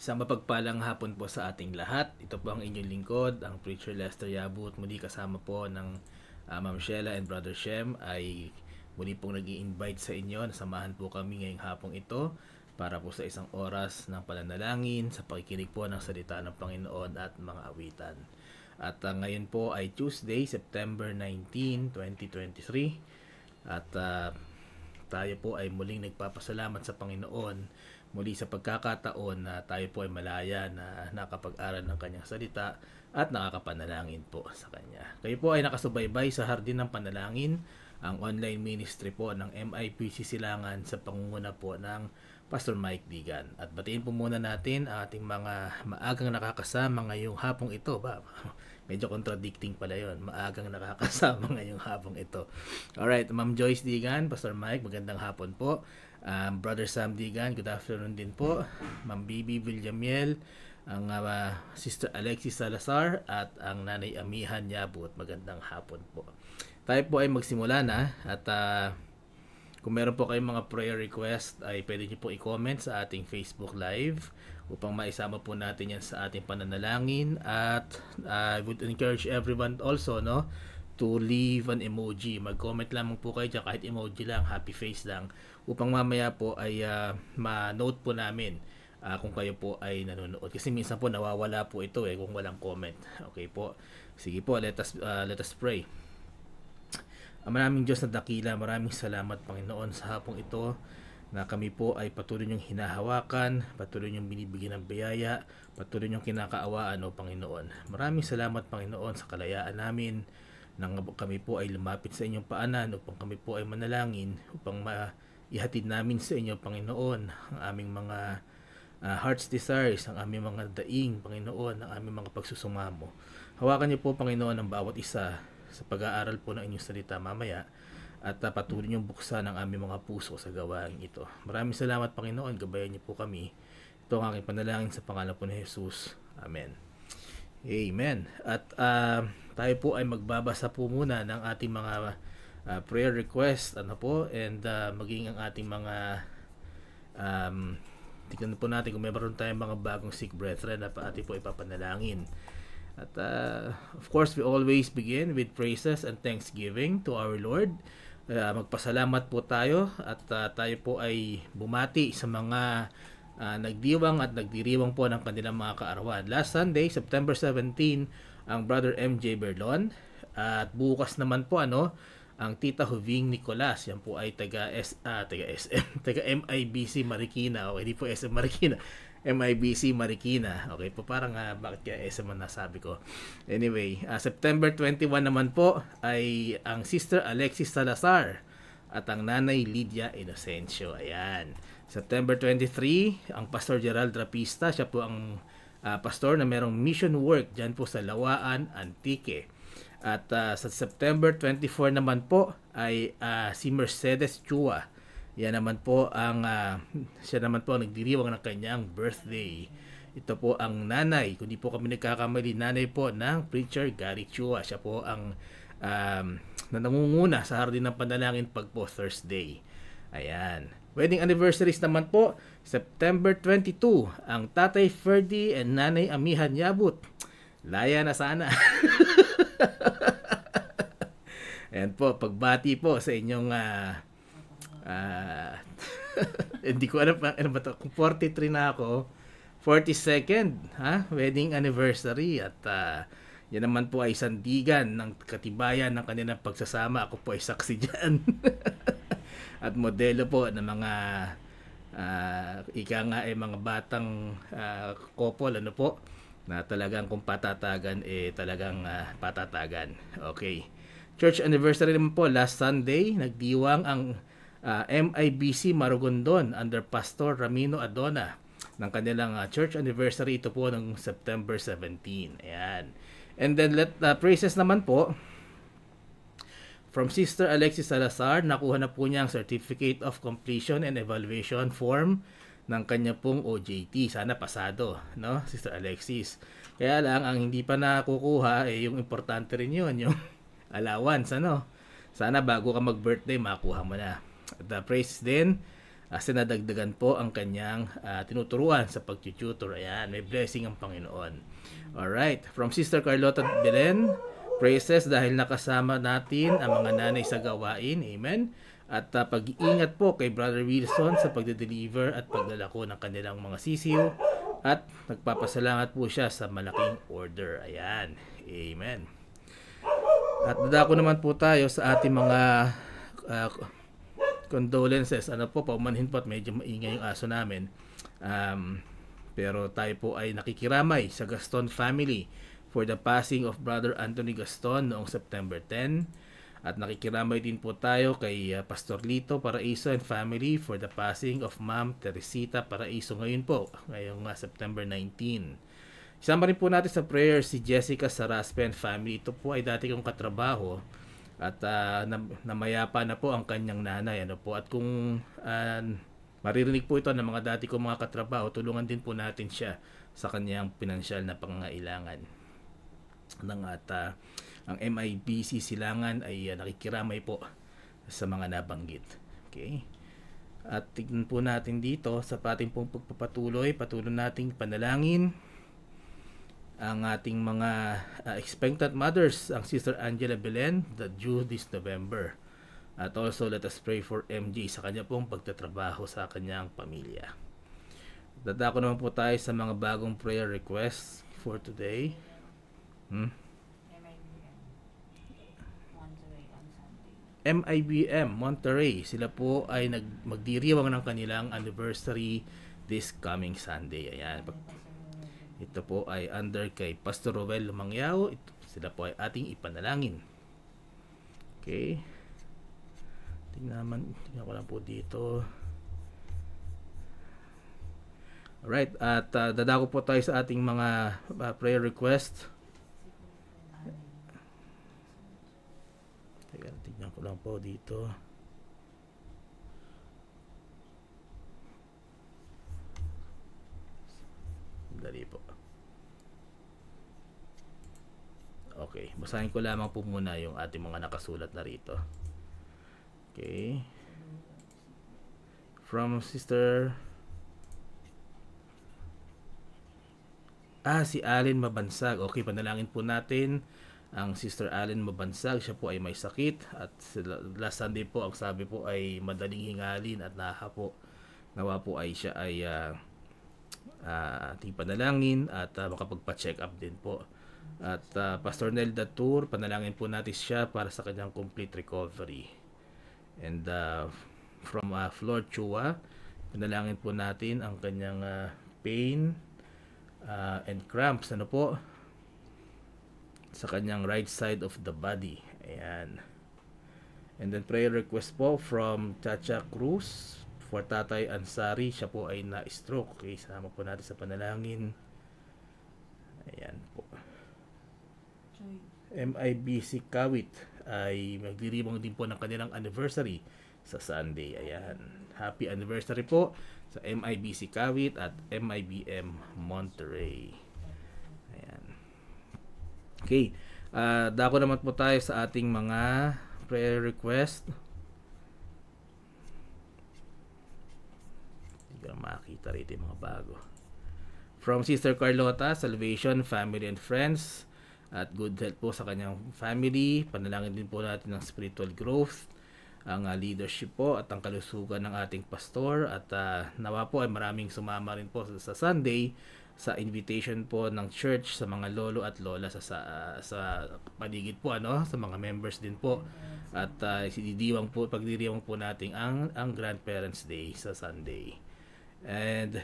Isang mapagpalang hapon po sa ating lahat. Ito po ang inyong lingkod, ang Preacher Lester Yabut. Muli kasama po ng Ma'am Sheila and Brother Shem ay muli pong nag-i-invite sa inyo na samahan po kami ngayong hapong ito para po sa isang oras ng pananalangin, sa pakikinig po ng salita ng Panginoon at mga awitan. At ngayon po ay Tuesday, September 19, 2023. At tayo po ay muling nagpapasalamat sa Panginoon muli sa pagkakataon na tayo po ay malaya na nakapag-aral ng kanyang salita at nakakapanalangin po sa kanya. Kayo po ay nakasubaybay sa Hardin ng Panalangin, ang online ministry po ng MIPC Silangan sa pangunguna po ng Pastor Mike Digan. At batiin po muna natin ang ating mga maagang nakakasama ngayong hapong ito. Medyo contradicting pala yon. Maagang nakakasama ngayong hapong ito. Alright, Ma'am Joyce Digan, Pastor Mike, magandang hapon po. Brother Sam Digan, good afternoon din po. Ma'am Bibi Villamiel, ang Sister Alexis Salazar at ang Nanay Amihan Yabut, magandang hapon po. Tayo po ay magsimula na at kung meron po kayong mga prayer request ay pwede niyo po i-comment sa ating Facebook Live upang maisama po natin yan sa ating pananalangin. At I would encourage everyone also to leave an emoji. Mag-comment lamang po kayo dyan, kahit emoji lang, happy face lang, upang mamaya po ay ma-note po namin kung kayo po ay nanonood. Kasi minsan po nawawala po ito kung walang comment. Okay po. Sige po, let us pray. Maraming Diyos na dakila, maraming salamat Panginoon sa hapong ito na kami po ay patuloy niyong hinahawakan, patuloy niyong binibigyan ng biyaya, patuloy niyong kinakaawaan o Panginoon. Maraming salamat Panginoon sa kalayaan namin nang kami po ay lumapit sa inyong paanan upang kami po ay manalangin, upang ihatid namin sa inyo Panginoon ang aming mga heart's desires, ang aming mga daing Panginoon, ang aming mga pagsusumamo. Hawakan niyo po Panginoon ang bawat isa sa pag-aaral po ng inyong salita mamaya at patuloy niyong buksan ang aming mga puso sa gawain ito. Maraming salamat Panginoon, gabayan niyo po kami. Ito ang aking panalangin sa pangalan po ni Jesus. Amen. Amen. At tayo po ay magbabasa po muna ng ating mga prayer request and maging ang ating mga tignan po natin kung mayroon tayong mga bagong sick brethren na ating po ipapanalangin. At of course, we always begin with praises and thanksgiving to our Lord. Magpasalamat po tayo at tayo po ay bumati sa mga nagdiwang at nagdiriwang po ng kanilang mga kaarawan. Last Sunday, September 17, ang Brother MJ Berlon. At bukas naman po ang Tita Joving Nicolas. Yan po ay taga MIBC Marikina. Okay, hindi po SM Marikina. MIBC Marikina. Okay po, parang bakit kaya SM ang nasabi ko. Anyway, September 21 naman po ay ang Sister Alexis Salazar at ang Nanay Lydia Inocencio. Ayan. September 23, ang Pastor Gerald Rapista. Siya po ang pastor na merong mission work dyan po sa Lawaan, Antique. At sa September 24 naman po ay si Mercedes Chua. Yan naman po siya naman po ang nagdiriwang ng kanyang birthday. Ito po ang nanay, kung di po kami nagkakamali, nanay po ng Preacher Gary Chua. Siya po ang nangunguna sa Hardin ng Panalangin pag po Thursday. Ayan. Wedding anniversaries naman po, September 22, ang Tatay Ferdy and Nanay Amihan Yabut. Laya na sana. Ayan po, pagbati po sa inyong hindi ko alam ba ito, kung 43 na ako, 42nd wedding anniversary at yan naman po ay sandigan ng katibayan ng kanilang pagsasama. Ako po ay saksi dyan. At modelo po ng mga mga batang couple po na talagang kung patatagan talagang patatagan. Okay. Church anniversary naman po last Sunday, nagdiwang ang MIBC Marugondon under Pastor Ramino Adona ng kanilang church anniversary. Ito po ng September 17. Ayan. And then praises naman po from Sister Alexis Salazar. Nakuha na po niya ang Certificate of Completion and Evaluation form ng kanya pong OJT. Sana pasado, Sister Alexis. Kaya lang, ang hindi pa nakukuha, yung importante rin yun, yung allowance, Sana bago ka mag-birthday, makuha mo na. The praise din sinadagdagan po ang kanyang tinuturuan sa pag-tutor. Ayan, may blessing ang Panginoon. Alright, from Sister Carlota Belen, praises dahil nakasama natin ang mga nanay sa gawain. Amen. At pag-iingat po kay Brother Wilson sa pagde-deliver at paglalako ng kanilang mga sisiyo. At nagpapasalamat po siya sa malaking order. Ayan. Amen. At dadako naman po tayo sa ating mga condolences. Ano po, paumanhin po at medyo maingay yung aso namin. Pero tayo po ay nakikiramay sa Gaston family for the passing of Brother Anthony Gaston noong September 10. At nakikiramay din po tayo kay Pastor Lito Paraiso and family for the passing of Ma'am Teresita Paraiso ngayon po, ngayong September 19. Isama rin po natin sa prayer si Jessica Saraspe and family. Ito po ay dati kong katrabaho at namayapa na po ang kanyang nanay. Ano po? At kung maririnig po ito ng mga dati kong mga katrabaho, tulungan din po natin siya sa kanyang pinansyal na pangangailangan. At ang MIBC Silangan ay nakikiramay po sa mga nabanggit. Okay? At tignan po natin dito sa ating pong pagpapatuloy, patuloy nating panalangin ang ating mga expectant mothers, ang Sister Angela Belen, that due this November. At also let us pray for MJ sa kanya pong pagtatrabaho sa kanyang pamilya. Dadako naman po tayo sa mga bagong prayer requests for today. MIBM Monterey, sila po ay magdiriwang ng kanilang anniversary this coming Sunday. Ayan. Ito po ay under kay Pastor Roel Lumangyao. Sila po ay ating ipanalangin. Okay. Tingnan ko lang po dito. Alright. At dadako po tayo sa ating mga prayer request. Tingnan ko lang po dito. Dali po. Okay, basahin ko lamang po muna yung ating mga nakasulat na rito. Okay. From Sister si Allen Mabansag. Okay, panalangin po natin ang Sister Allen Mabansag. Siya po ay may sakit at last Sunday po ang sabi po ay madaling hingalin at naha po. Nawa po ay siya ay ating panalangin at makapagpa-check up din po. At Pastor Nelda Tour, panalangin po natin siya para sa kanyang complete recovery. And from Flor Chua, panalangin po natin ang kanyang pain and cramps, ano po, sa kanyang right side of the body. Ayan. And then prayer request po from Chacha Cruz for Tatay Ansari. Siya po ay na-stroke. Okay, sama po natin sa panalangin. Ayan po. MIBC Kawit ay magdiriwang din po ng kanilang anniversary sa Sunday. Ayan. Happy anniversary po sa MIBC Kawit at MIBM Monterey. Ayan. Okay. Dako naman po tayo sa ating mga prayer request. Hindi ko makita rito yung mga bago. From Sister Carlota, Salvation, Family and Friends, at good health po sa kanyang family. Panalangin din po natin ng spiritual growth, ang leadership po at ang kalusugan ng ating pastor. At nawa po ay maraming sumama rin po sa Sunday sa invitation po ng church sa mga lolo at lola sa paligid po, ano, sa mga members din po. At pagdiriwang po natin ang Grandparents Day sa Sunday. And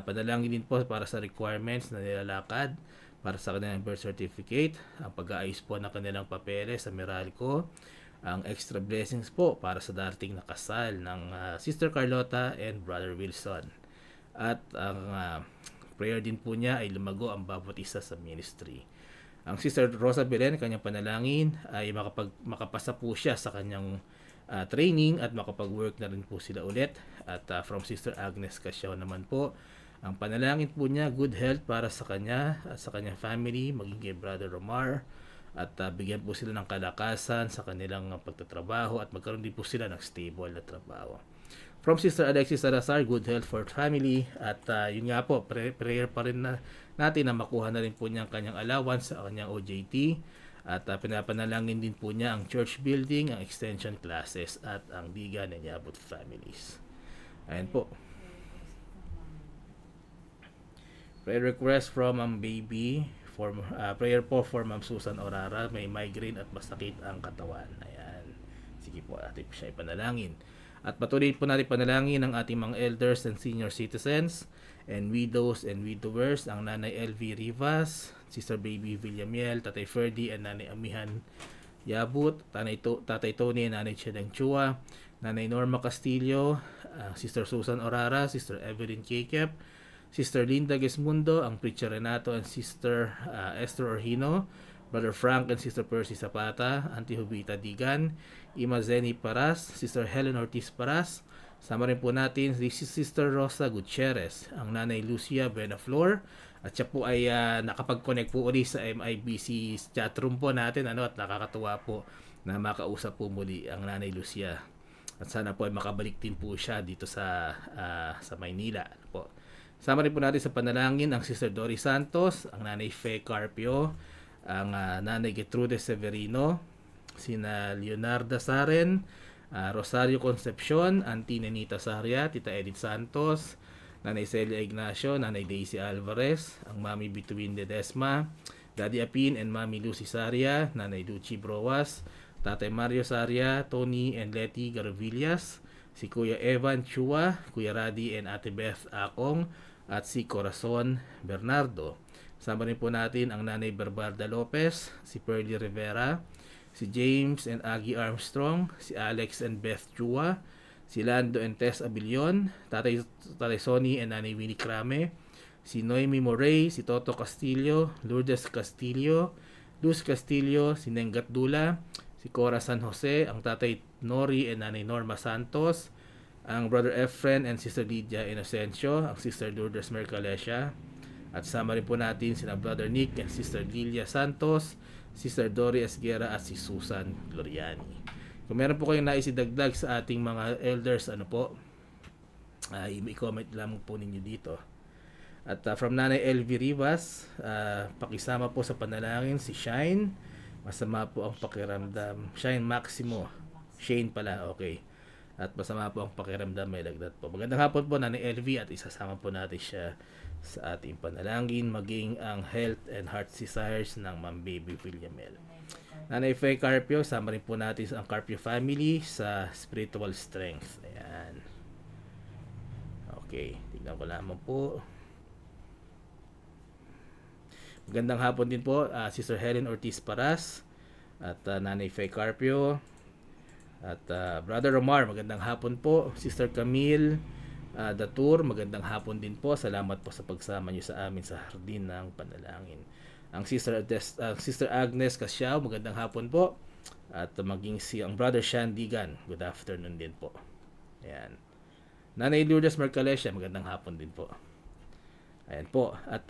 panalangin din po para sa requirements na nilalakad para sa kanilang birth certificate, ang pag-aayos po ng kanilang papeles sa Meralco, ang extra blessings po para sa darating na kasal ng Sister Carlota and Brother Wilson. At ang prayer din po niya ay lumago ang bawat isa sa ministry. Ang Sister Rosa Belen, kanyang panalangin ay makapasa po siya sa kanyang training at makapag-work na rin po sila ulit. At from Sister Agnes Casio naman po, ang panalangin po niya, good health para sa kanya at sa kanyang family, maging kay Brother Romar, at bigyan po sila ng kalakasan sa kanilang pagtatrabaho at magkaroon din po sila ng stable na trabaho. From Sister Alexis Salazar, good health for family. At yun nga po, prayer pa rin natin na makuha na rin po niya ang kanyang allowance sa kanyang OJT. At pinapanalangin din po niya ang church building, ang extension classes at ang Digan and Yabut families. Ayan po. Prayer request from Baby. Prayer po for Ma'am Susan Orara. May migraine at masakit ang katawan. Ayan. Sige po, atin po siya ipanalangin. At patuloy po natin panalangin ang ating mga elders and senior citizens and widows and widowers, ang Nanay LV Rivas, Sister Baby Villamiel, Tatay Ferdy and Nanay Amihan Yabut, Tatay Tony and Nanay Chedeng Chua, Nanay Norma Castillo, Sister Susan Orara, Sister Evelyn Kekep, Sister Linda Gesmundo, ang Preacher Renato and Sister Esther Orhino, Brother Frank and Sister Percy Zapata, Auntie Jovita Digan, Ima Zeni Paras, Sister Helen Ortiz Paras. Sama rin po natin si Sister Rosa Gutierrez, ang Nanay Lucia Benaflor. At siya po ay nakapag-connect po ulit sa MIBC chatroom po natin. At nakakatuwa po na makausap po muli ang Nanay Lucia. At sana po ay makabalik din po siya dito sa Maynila. Po. Sama rin po natin sa panalangin ang Sister Doris Santos, ang Nanay Fe Carpio, ang Nanay Gertrude Severino, sina Leonarda Saren, Rosario Concepcion, Auntie Nenita Saria, Tita Edith Santos, Nanay Celia Ignacio, Nanay Daisy Alvarez, ang Mami Bituin Ledesma, Daddy Apin and Mami Lucy Saria, Nanay Lucy Broas, Tatay Mario Saria, Tony and Letty Garvillas, si Kuya Evan Chua, Kuya Radi and Ate Beth Akong, at si Corazon Bernardo. Sama rin po natin ang Nanay Berbarda Lopez, si Pearly Rivera, si James and Aggie Armstrong, si Alex and Beth Chua, si Lando and Tess Abilion, Tatay Sonny and Nanay Winnie Crame, si Noemi Morey, si Toto Castillo, Lourdes Castillo, Luz Castillo, si Nengat Dula, si Cora San Jose, ang Tatay Nori and Nanay Norma Santos, ang Brother Efren and Sister Lydia Inocencio, ang Sister Lourdes Mercalesha, at sama rin po natin sina Brother Nick and Sister Lilia Santos, Sister Dory Esguera at si Susan Gloriani. Kung meron po kayong nais idagdag sa ating mga elders, i-comment lang po ninyo dito. At from Nanay LV Rivas, pakisama po sa panalangin si Shine. Masama po ang pakiramdam. Shine Maximo. Shane pala, okay. At masama po ang pakiramdam, may lagdat po. Magandang hapon po Nanay LV at isasama po natin siya sa ating panalangin, maging ang health and heart desires ng Ma'am Baby Villamel. Nanay Faye Carpio, sama rin po natin ang Carpio family sa spiritual strength. Ayan. Okay, tignan ko lamang po. Magandang hapon din po, Sister Helen Ortiz Paras at Nanay Faye Carpio. At Brother Omar, magandang hapon po. Sister Camille Datur, magandang hapon din po. Salamat po sa pagsama niyo sa amin sa Hardin ng Panalangin. Ang Sister Agnes Casiao, magandang hapon po. At maging ang Brother Shan Digan, good afternoon din po. Ayan. Nanay Lourdes Mercalesha, magandang hapon din po. Ayan po. At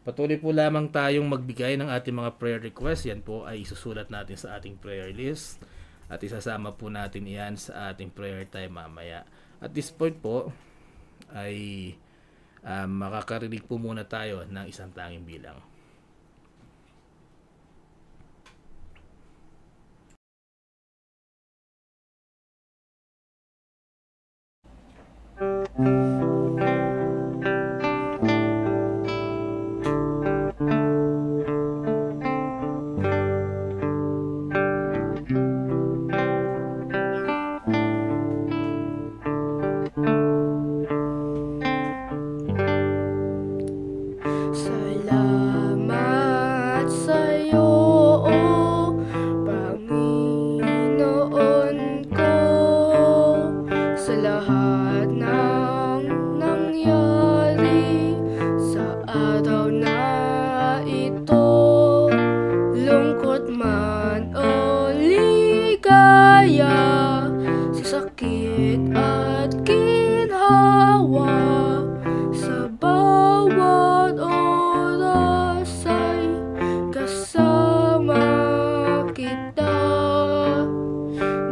patuloy po lamang tayong magbigay ng ating mga prayer requests. Yan po ay isusulat natin sa ating prayer list. At isasama po natin iyan sa ating prayer time mamaya. At this point po ay makakarinig po muna tayo ng isang tanging bilang.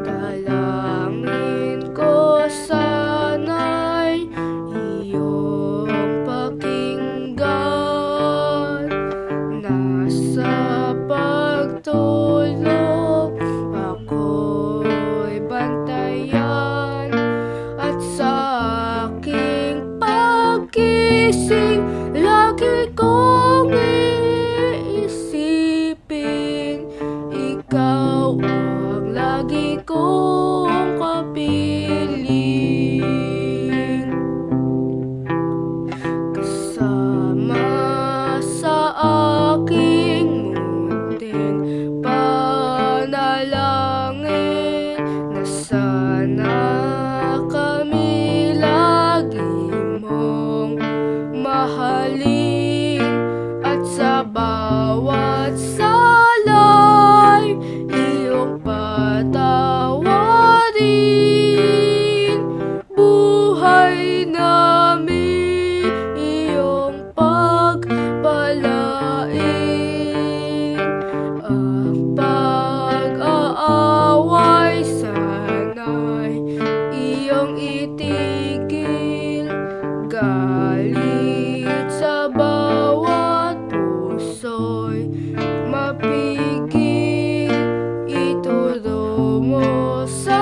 Dalangin ko sa aking munting panalangin na sana kami lagi mong mahalin at sa bawat salay iyong patawarin. Buhay namin iyong pagpalain. Ang pag-aaway sana'y iyong itigil. Galit sa bawat puso'y mapigil. Ituro mo sa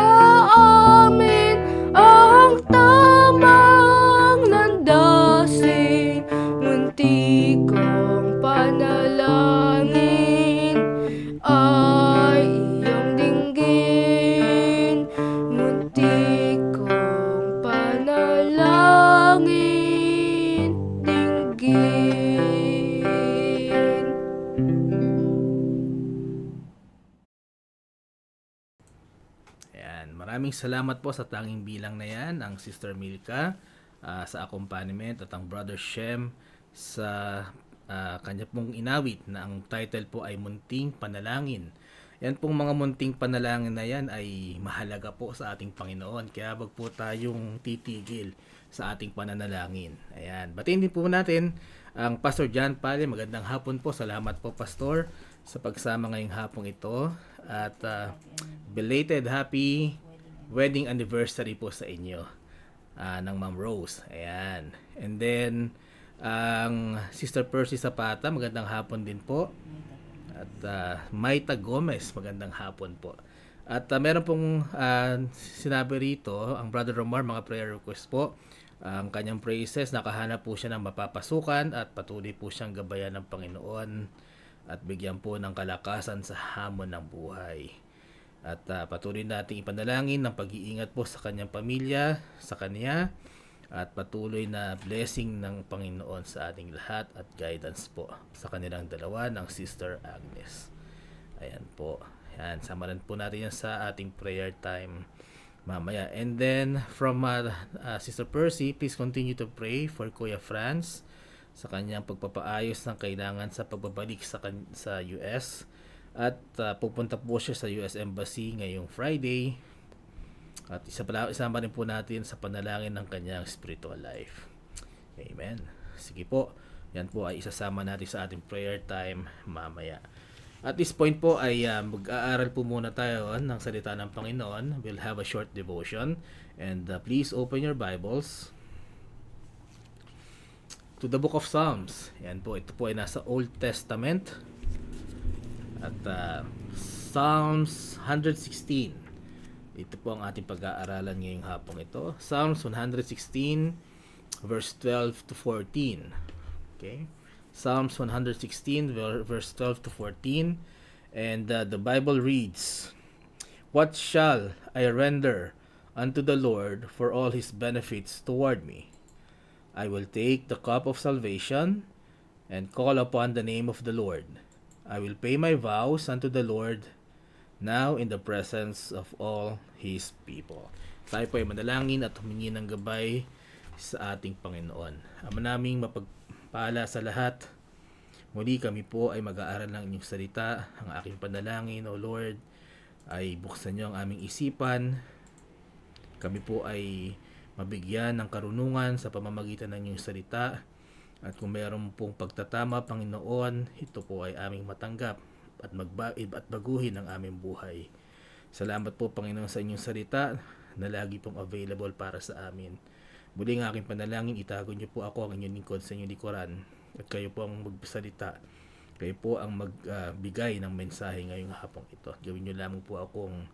amin ang tamang landasin. Munti kong panalangin ay iyong dinggin. Munti kong panalangin, dinggin. Ayan, maraming salamat po sa tanging bilang na yan, ang Sister Milka sa accompaniment at ang Brother Shem sa kanya pong inawit na ang title po ay Munting Panalangin. Yan pong mga munting panalangin na yan ay mahalaga po sa ating Panginoon. Kaya wag po tayong titigil sa ating pananalangin. Ayan, batiin din po natin ang Pastor John Pale. Magandang hapon po. Salamat po, Pastor, sa pagsama ngayong hapong ito. At belated happy wedding anniversary po sa inyo ng Ma'am Rose. Ayan. And then, ang Sister Percy Zapata, magandang hapon din po. At Maita Gomez, magandang hapon po. At meron pong sinabi rito, ang Brother Romar, mga prayer request po. Ang kanyang praises, nakahanap po siya ng mapapasukan at patuloy po siyang gabayan ng Panginoon at bigyan po ng kalakasan sa hamon ng buhay. At patuloy nating ipanalangin ng pag-iingat po sa kanyang pamilya, sa kanya, at patuloy na blessing ng Panginoon sa ating lahat at guidance po sa kanilang dalawa ng Sister Agnes. Ayan po. Ayan, samaran po natin yan sa ating prayer time mamaya. And then from Sister Percy, please continue to pray for Kuya Franz sa kanyang pagpapaayos ng kailangan sa pagbabalik sa US. At pupunta po siya sa US Embassy ngayong Friday. At isama rin po natin sa panalangin ng kanyang spiritual life. Amen. Sige po, yan po ay isasama natin sa ating prayer time mamaya. At this point po ay mag-aaral po muna tayo ng salita ng Panginoon. We'll have a short devotion. And please open your Bibles to the book of Psalms. Yan po, ito po ay nasa Old Testament. At Psalms 116. Ito po ang ating pag-aaralan ngayong hapong ito. Psalms 116 verse 12 to 14. Okay? Psalms 116 verse 12 to 14. And the Bible reads, "What shall I render unto the Lord for all his benefits toward me? I will take the cup of salvation and call upon the name of the Lord. I will pay my vows unto the Lord now in the presence of all His people." Tayo po ay manalangin at humingi ng gabay sa ating Panginoon. Ama naming mapagpala sa lahat, muli kami po ay mag-aaral ng inyong salita. Ang aking panalangin, O Lord, ay buksan niyo ang aming isipan. Kami po ay mabigyan ng karunungan sa pamamagitan ng inyong salita. At kung mayroon pong pagtatama, Panginoon, ito po ay aming matanggap at baguhin ang aming buhay. Salamat po, Panginoon, sa inyong salita na lagi pong available para sa amin. Muli ang aking panalangin, itago niyo po ako, ang inyong lingkod, sa inyong likuran. At kayo po ang magsalita. Kayo po ang magbigay ng mensahe ngayong hapong ito. Gawin niyo lamang po akong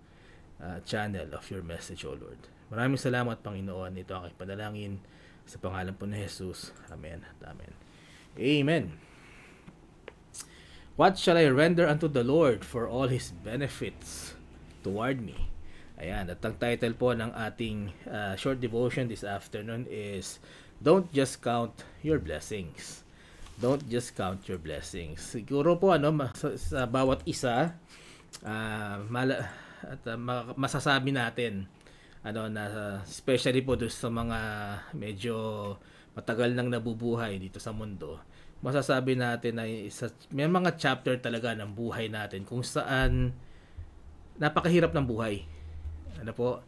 channel of your message, O Lord. Maraming salamat, Panginoon. Ito ang aking panalangin sa pangalan po ni Jesus. Amen at amen. Amen. What shall I render unto the Lord for all His benefits toward me? Ayan, at ang title po ng ating short devotion this afternoon is Don't Just Count Your Blessings. Don't just count your blessings. Siguro po sa bawat isa masasabi natin na especially po doon sa mga medyo matagal nang nabubuhay dito sa mundo, masasabi natin na may mga chapter talaga ng buhay natin kung saan napakahirap ng buhay. Ano po?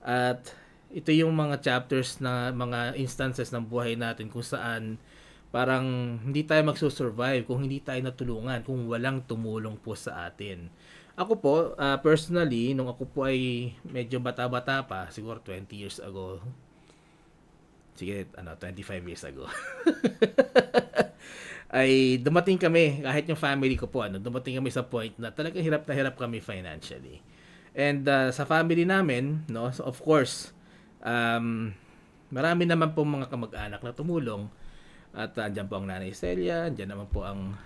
At ito yung mga chapters na mga instances ng buhay natin kung saan parang hindi tayo magsusurvive kung hindi tayo natulungan, kung walang tumulong po sa atin. Ako po, personally, nung ako po ay medyo bata-bata pa, siguro 20 years ago, sige, 25 years ago, ay dumating kami, kahit yung family ko po, dumating kami sa point na talagang hirap na hirap kami financially. And sa family namin, no, so of course, marami naman po mga kamag-anak na tumulong. At andyan po ang Nanay Celia, andyan naman po ang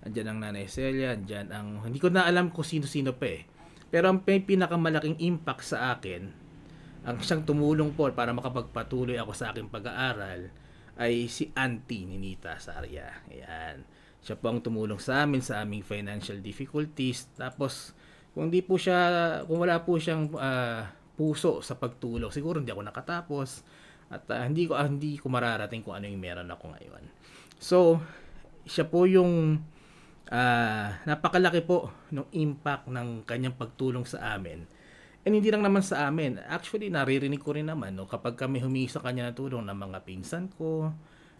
andyan ang Nanay Celia, andyan ang hindi ko na alam kung sino-sino pa eh. Pero ang pinakamalaking impact sa akin, ang siyang tumulong po para makapagpatuloy ako sa aking pag-aaral ay si Auntie Ninita Saria. Ayan. Siya po ang tumulong sa amin sa aming financial difficulties. Tapos kung wala po siyang puso sa pagtulong, siguro hindi ako nakatapos. At hindi ko mararating kung ano yung meron ako ngayon. So, siya po yung napakalaki po ng impact ng kanyang pagtulong sa amin. And hindi lang naman sa amin. Actually, naririnig ko rin naman kapag kami humingi sa kanya ng tulong ng mga pinsan ko,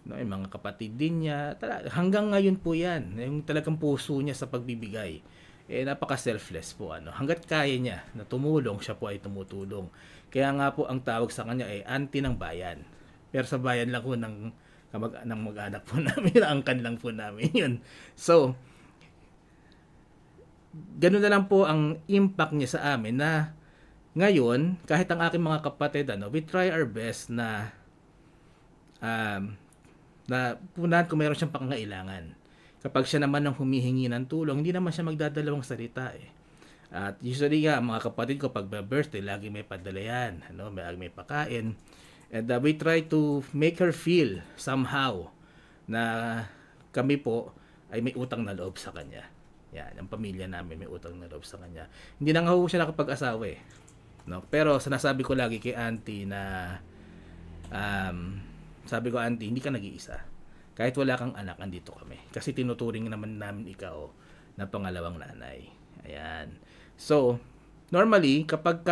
yung mga kapatid din niya. Hanggang ngayon po yan. Yung talagang puso niya sa pagbibigay. Napaka-selfless po. Hanggat kaya niya na tumulong, siya po ay tumutulong. Kaya nga po ang tawag sa kanya ay Auntie ng Bayan. Pero sa bayan lang po ng mag-anak po namin, angkan lang po namin yun. So, ganun na lang po ang impact niya sa amin na ngayon, kahit ang aking mga kapatid, we try our best na punan kung meron siyang pangangailangan. Kapag siya naman ang humihingi ng tulong, hindi naman siya magdadalawang salita eh. At usually nga, mga kapatid ko pag birthday, lagi may padala yan, may pakain. And we try to make her feel somehow na kami po ay may utang na loob sa kanya. Yan, ang pamilya namin may utang na loob sa kanya. Hindi na nga ho siya nakapag-asawa eh. Pero sinasabi ko lagi kay Auntie na sabi ko, Auntie, hindi ka nag-iisa. Kahit wala kang anak, andito kami. Kasi tinuturing naman namin ikaw na pangalawang nanay. Ayan. So, normally, kapag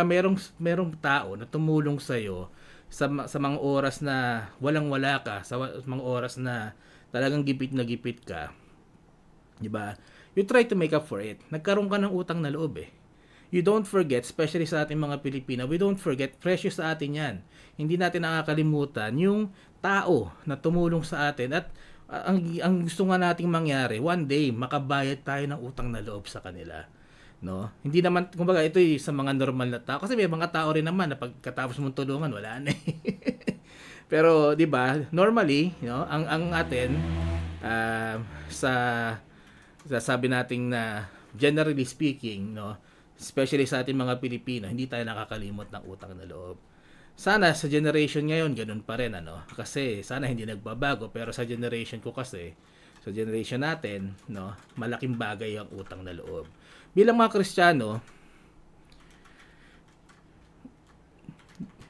merong tao na tumulong sa'yo sa mga oras na walang-wala ka, sa mga oras na talagang gipit na gipit ka, di ba? You try to make up for it. Nagkaroon ka ng utang na loob eh. You don't forget, especially sa ating mga Pilipino, we don't forget, precious sa atin yan. Hindi natin nakakalimutan yung tao na tumulong sa atin at ang gusto nga nating mangyari, one day, makabayad tayo ng utang na loob sa kanila. Hindi naman, kumbaga, ito sa mga normal na tao. Kasi may mga tao rin naman na pagkatapos mong tulungan, wala na eh. Pero, di ba, normally, ang atin, sabi nating na, generally speaking, especially sa ating mga Pilipino, hindi tayo nakakalimot ng utang na loob. Sana sa generation ngayon, ganun pa rin, Kasi, sana hindi nagbabago, pero sa generation ko kasi, sa generation natin, malaking bagay ang utang na loob. Bilang mga Kristiyano,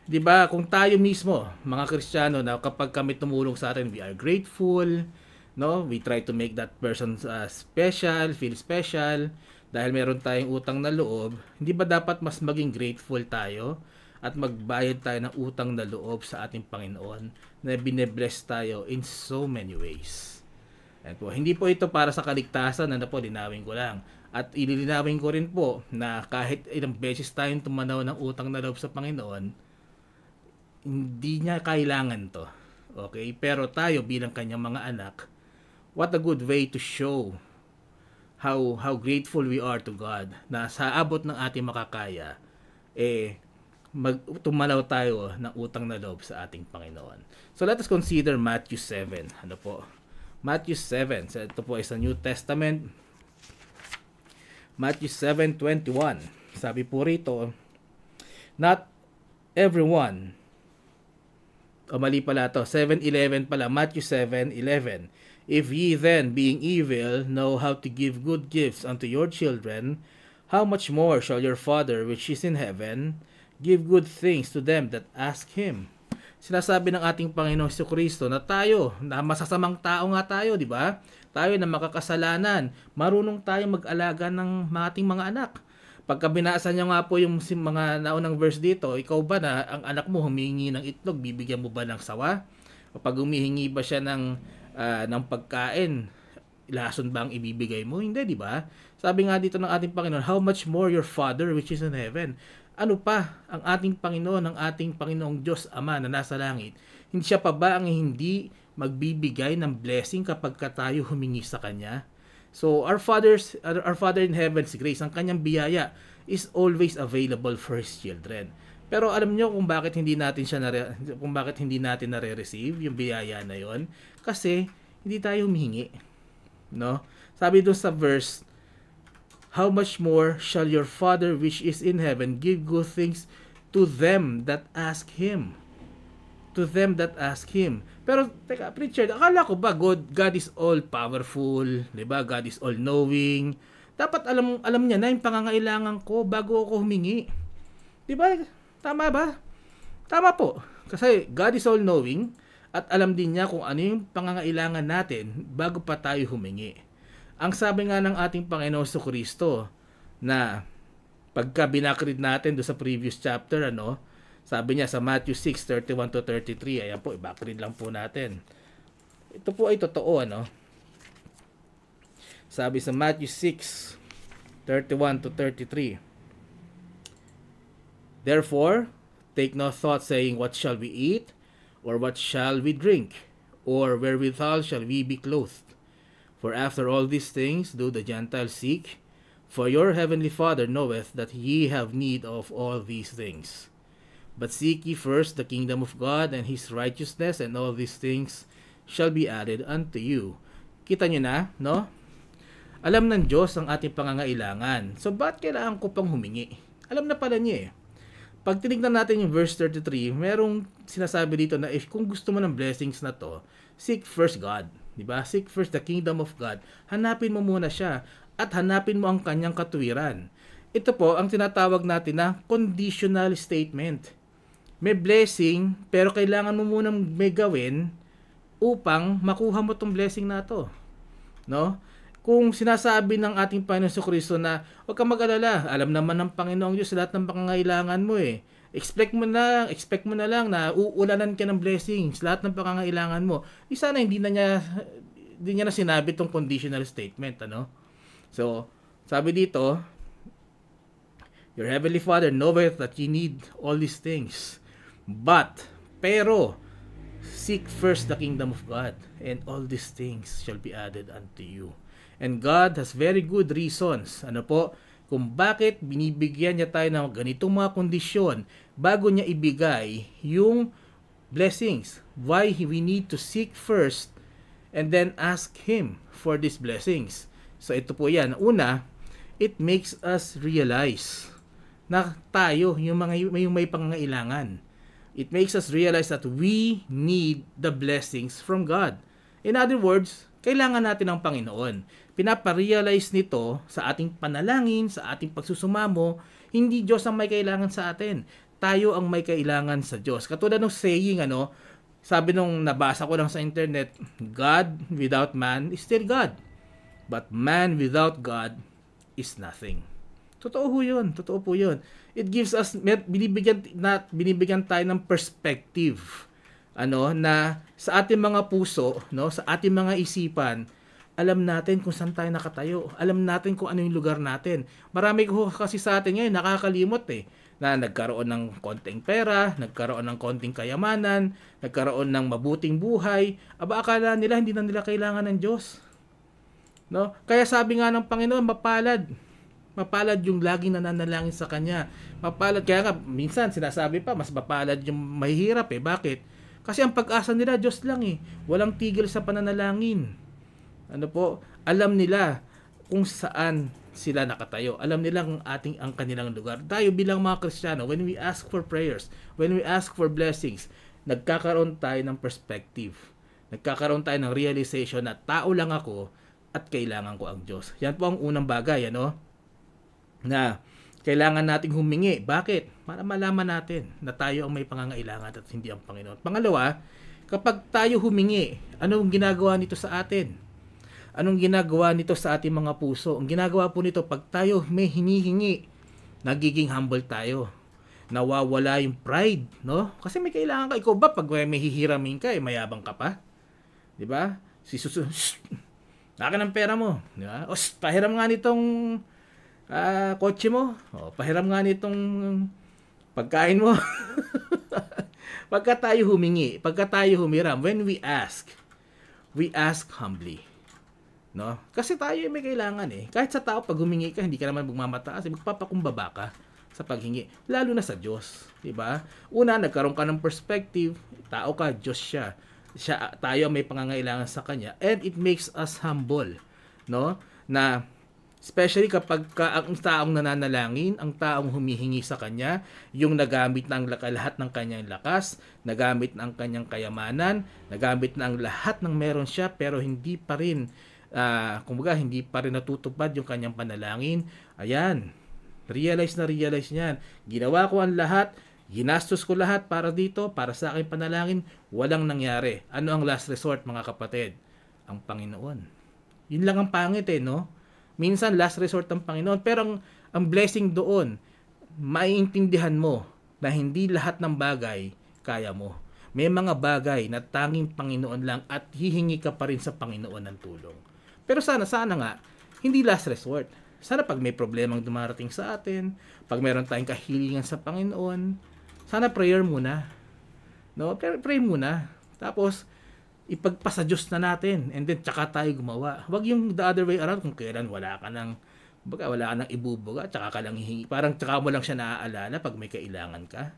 di ba, kung tayo mismo, mga Kristiyano, na kapag kami tumulong sa atin, we are grateful, we try to make that person feel special, dahil meron tayong utang na loob, hindi ba dapat mas maging grateful tayo at magbayad tayo ng utang na loob sa ating Panginoon na bine-bless tayo in so many ways. At po, hindi po ito para sa kaligtasan, linawin ko lang. At ililinawin ko rin po na kahit ilang beses tayong tumanaw ng utang na loob sa Panginoon, hindi niya kailangan to. Okay? Pero tayo bilang kanyang mga anak, what a good way to show how grateful we are to God na sa abot ng ating makakaya, tumalaw tayo ng utang na loob sa ating Panginoon. So let us consider Matthew 7. Matthew 7. So ito po ay sa New Testament. Matthew 7:21. Sabi po rito, not everyone O mali pala to. 7:11 pala. Matthew 7:11. If ye then, being evil, know how to give good gifts unto your children, how much more shall your Father which is in heaven give good things to them that ask Him? Sinasabi ng ating Panginoong Jesucristo na tayo, na masasamang tao nga tayo, di ba? Tayo na makakasalanan, marunong tayo mag-alaga ng ating mga anak. Pagka binasa niya nga po yung mga naunang verse dito, ikaw ba na ang anak mo humingi ng itlog, bibigyan mo ba ng sawa? O pag humihingi ba siya ng pagkain, lason ba ang ibibigay mo? Hindi, di ba? Sabi nga dito ng ating Panginoon, how much more your Father which is in heaven? Ano pa ang ating Panginoon, ang ating Panginoong Diyos Ama na nasa langit? Hindi siya pa ba ang hindi magbibigay ng blessing kapag tayo humingi sa Kanya? So, our Father in heaven's grace, ang Kanyang biyaya is always available for His children. Pero alam nyo kung bakit hindi natin nare-receive yung biyaya na yon? Kasi hindi tayo humihingi, no? Sabi doon sa verse, how much more shall your Father which is in heaven give good things to them that ask Him? To them that ask Him. Pero teka, preacher, akala ko ba God is all powerful, 'di ba? God is all knowing. Dapat alam niya na yung pangangailangan ko bago ako humingi. 'Di ba? Tama ba? Tama po. Kasi God is all knowing at alam din niya kung ano yung pangangailangan natin bago pa tayo humingi. Ang sabi nga ng ating Panginoon Jesucristo na pagka binakrid natin do sa previous chapter, sabi niya sa Matthew 6:31-33, ayan po, i-backread lang po natin. Ito po ay totoo, Sabi sa Matthew 6:31-33, therefore, take no thought saying, what shall we eat? Or what shall we drink? Or wherewithal shall we be clothed? For after all these things do the Gentiles seek. For your heavenly Father knoweth that ye have need of all these things. But seek ye first the kingdom of God and His righteousness, and all these things shall be added unto you. Kita nyo na, no? Alam ng Diyos ang ating pangangailangan. So, ba't kailangan ko pang humingi? Alam na pala niya eh. Pag tinignan natin yung verse 33, merong sinasabi dito na if kung gusto mo ng blessings na to, seek first God. Diba? Seek first the kingdom of God. Hanapin mo muna siya at hanapin mo ang kanyang katuwiran. Ito po ang tinatawag natin na conditional statement. May blessing, pero kailangan mo munang may gawin upang makuha mo tong blessing na to. No? Kung sinasabi ng ating Panginoon Jesucristo na huwag kang mag-alala, alam naman ng Panginoong Diyos lahat ng pangangailangan mo eh. Expect mo na lang na uulanan ka ng blessings, lahat ng pangangailangan mo. Sana hindi niya na sinabi tong conditional statement, So, sabi dito, your heavenly Father knoweth that ye need all these things. Pero, seek first the kingdom of God, and all these things shall be added unto you. And God has very good reasons, kung bakit binibigyan niya tayo ng ganitong mga kondisyon bago niya ibigay yung blessings. Why we need to seek first and then ask Him for these blessings. So ito po yan. Una, it makes us realize na tayo yung may pangangailangan. It makes us realize that we need the blessings from God. In other words, kailangan natin ng Panginoon. Pinaparealize nito sa ating panalangin, sa ating pagsusumamo, hindi Diyos ang may kailangan sa atin. Tayo ang may kailangan sa Diyos. Katulad ng saying, sabi nung nabasa ko lang sa internet, God without man is still God. But man without God is nothing. Totoo po yun. It gives us, binibigyan tayo ng perspective, na sa ating mga puso, sa ating mga isipan, alam natin kung saan tayo nakatayo. Alam natin kung ano yung lugar natin. Marami ko kasi sa atin ngayon nakakalimot na nagkaroon ng konting pera, nagkaroon ng konting kayamanan, nagkaroon ng mabuting buhay. Akala nila hindi na nila kailangan ng Diyos. No? Kaya sabi nga ng Panginoon, mapalad yung laging nananalangin sa Kanya. Mapalad, kaya nga minsan sinasabi pa, mas mapalad yung mahihirap Bakit? Kasi ang pag-asa nila Diyos lang Walang tigil sa pananalangin. Alam nila kung saan sila nakatayo. Alam nila ang kanilang lugar. Tayo bilang mga Kristiyano, when we ask for prayers, when we ask for blessings, nagkakaroon tayo ng perspective. Nagkakaroon tayo ng realization na tao lang ako at kailangan ko ang Diyos. Yan po ang unang bagay, ano? Na kailangan nating humingi. Bakit? Para malaman natin na tayo ang may pangangailangan at hindi ang Panginoon. Pangalawa, kapag tayo humingi, anong ginagawa nito sa atin? Anong ginagawa nito sa ating mga puso? Ang ginagawa po nito, pag tayo may hinihingi, nagiging humble tayo. Nawawala yung pride, no? Kasi may kailangan ka. Ikaw ba, pag may hihiramin ka, mayabang ka pa? Di ba? Si Susu, naka ng pera mo. Di ba? O, pahiram nga nitong kotse mo. O, pahiram nga nitong pagkain mo. Pagka tayo humingi, pagka tayo humiram, when we ask humbly. No? Kasi tayo may kailangan eh. Kahit sa tao, pag humingi ka, hindi ka naman magmamataas, magpapakumbaba ka sa paghingi. Lalo na sa Diyos. Diba? Una, nagkaroon ka ng perspective, tao ka, Diyos siya. Tayo may pangangailangan sa Kanya. And it makes us humble. No? Na, especially kapag ang taong nananalangin, ang taong humihingi sa Kanya, yung nagamit ng lahat ng kanyang lakas, nagamit ng kanyang kayamanan, nagamit ng lahat ng meron siya, pero hindi pa rin hindi pa rin natutupad yung kanyang panalangin. Ayan, realize niyan. Ginawa ko ang lahat, ginastos ko lahat para dito, para sa aking panalangin, walang nangyari. Ano ang last resort, mga kapatid? Ang Panginoon. Yun lang ang pangit no? Minsan last resort ang Panginoon, pero ang blessing doon, maiintindihan mo na hindi lahat ng bagay kaya mo. May mga bagay na tanging Panginoon lang at hihingi ka pa rin sa Panginoon ng tulong. Pero sana nga, hindi last resort. Sana pag may problemang dumarating sa atin, pag meron tayong kahilingan sa Panginoon, sana prayer muna. No? Pray muna. Tapos, ipagpasa Diyos na natin. And then, tsaka tayo gumawa. Huwag yung the other way around kung kailan wala ka ng ibubuga, tsaka ka lang hihingi. Parang tsaka mo lang siya naaalala pag may kailangan ka.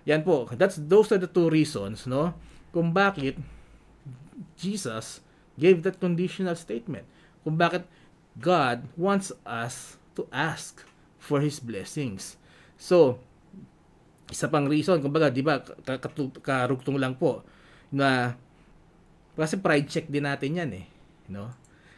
Yan po. Those are the two reasons, no? Kung bakit Jesus gave that conditional statement. Kung bakit God wants us to ask for His blessings. So, isa pang reason, kumbaga, di ba, karugtong lang po, na, kasi pride check din natin yan no?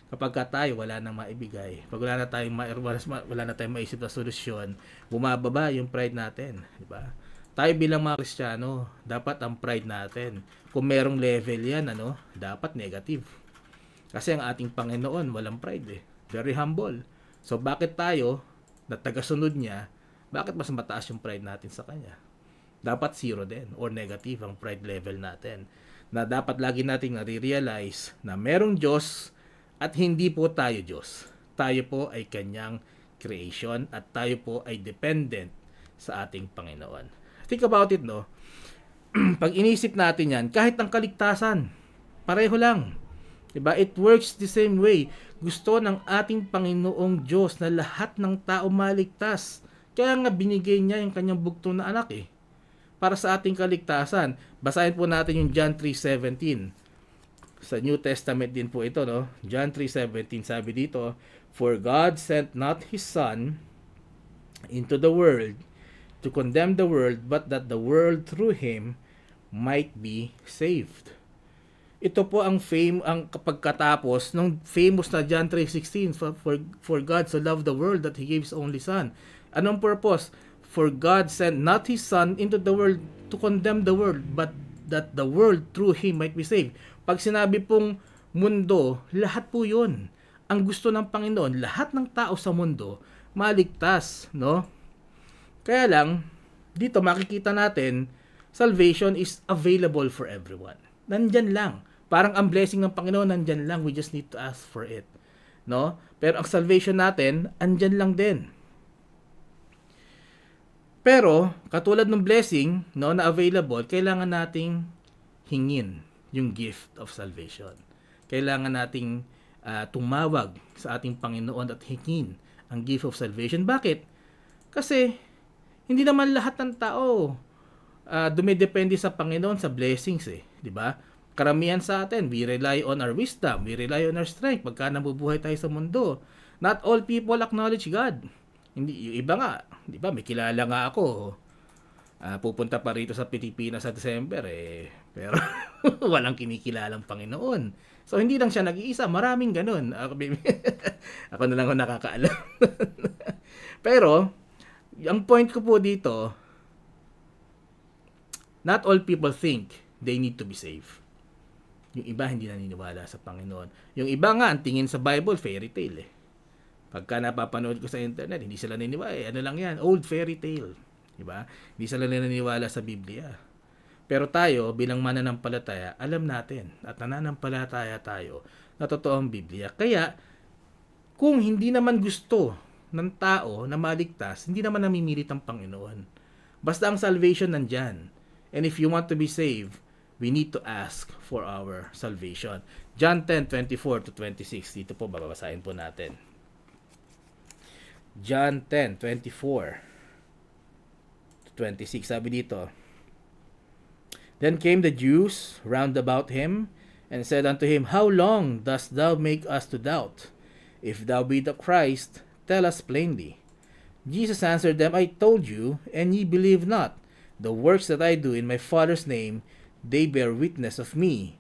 Kapag tayo wala nang maibigay, pag wala na tayong maisip na solusyon, bumababa yung pride natin, di ba? Tayo bilang mga Kristiyano, dapat ang pride natin, kung merong level yan, dapat negative. Kasi ang ating Panginoon, walang pride very humble. So, bakit tayo, na tagasunod niya, bakit mas mataas yung pride natin sa Kanya? Dapat zero din, or negative ang pride level natin. Na dapat lagi nating nare-realize na merong Diyos at hindi po tayo Diyos. Tayo po ay Kanyang creation at tayo po ay dependent sa ating Panginoon. Think about it, no? Pag inisip natin yan, kahit ang kaligtasan, pareho lang. Diba? It works the same way. Gusto ng ating Panginoong Diyos na lahat ng tao maligtas. Kaya nga binigay niya yung kanyang bugtong na anak para sa ating kaligtasan. Basahin po natin yung John 3:17. Sa New Testament din po ito, no? John 3:17, sabi dito, "For God sent not His Son into the world to condemn the world, but that the world through Him might be saved." Ito po ang pagkatapos ng famous na John 3:16, for God so loved the world that He gave His only Son. Anong purpose? For God sent not His Son into the world to condemn the world, but that the world through Him might be saved. Pag sinabi pong mundo, lahat po yun. Ang gusto ng Panginoon, lahat ng tao sa mundo, maligtas, no? Kaya lang, dito makikita natin, salvation is available for everyone. Nandyan lang. Parang ang blessing ng Panginoon, nandyan lang. We just need to ask for it. No? Pero ang salvation natin, andyan lang din. Pero, katulad ng blessing na available, kailangan nating hingin yung gift of salvation. Kailangan nating tumawag sa ating Panginoon at hingin ang gift of salvation. Bakit? Kasi, hindi naman lahat ng tao dumidepende sa Panginoon sa blessings di ba? Karamihan sa atin, we rely on our wisdom, we rely on our strength pagka nabubuhay tayo sa mundo. Not all people acknowledge God. Hindi, yung iba nga, di ba, may kilala nga ako. pupunta pa rito sa Pilipinas sa December pero walang kinikilalang Panginoon. So hindi lang siya nag-iisa, maraming ganun. Ako na lang ako nakakaalam. Pero ang point ko po dito, not all people think they need to be saved. Yung iba hindi naniniwala sa Panginoon. Yung iba nga ang tingin sa Bible fairy tale Pagka napapanood ko sa internet, hindi sila naniniwala. Ano lang yan? Old fairy tale. Diba? Hindi sila naniniwala sa Biblia. Pero tayo, bilang mananampalataya, alam natin at nananampalataya tayo na totoo ang Biblia. Kaya, kung hindi naman gusto ng tao na maligtas, hindi naman namimilit ang Panginoon. Basta ang salvation nandyan. And if you want to be saved, we need to ask for our salvation. John 10:24 to 26. Dito po, babasahin po natin. John 10:24 to 26. Sabi dito, Then came the Jews round about him, and said unto him, How long dost thou make us to doubt? If thou be the Christ, tell us plainly. Jesus answered them, I told you, and ye believe not. The works that I do in my Father's name, they bear witness of me.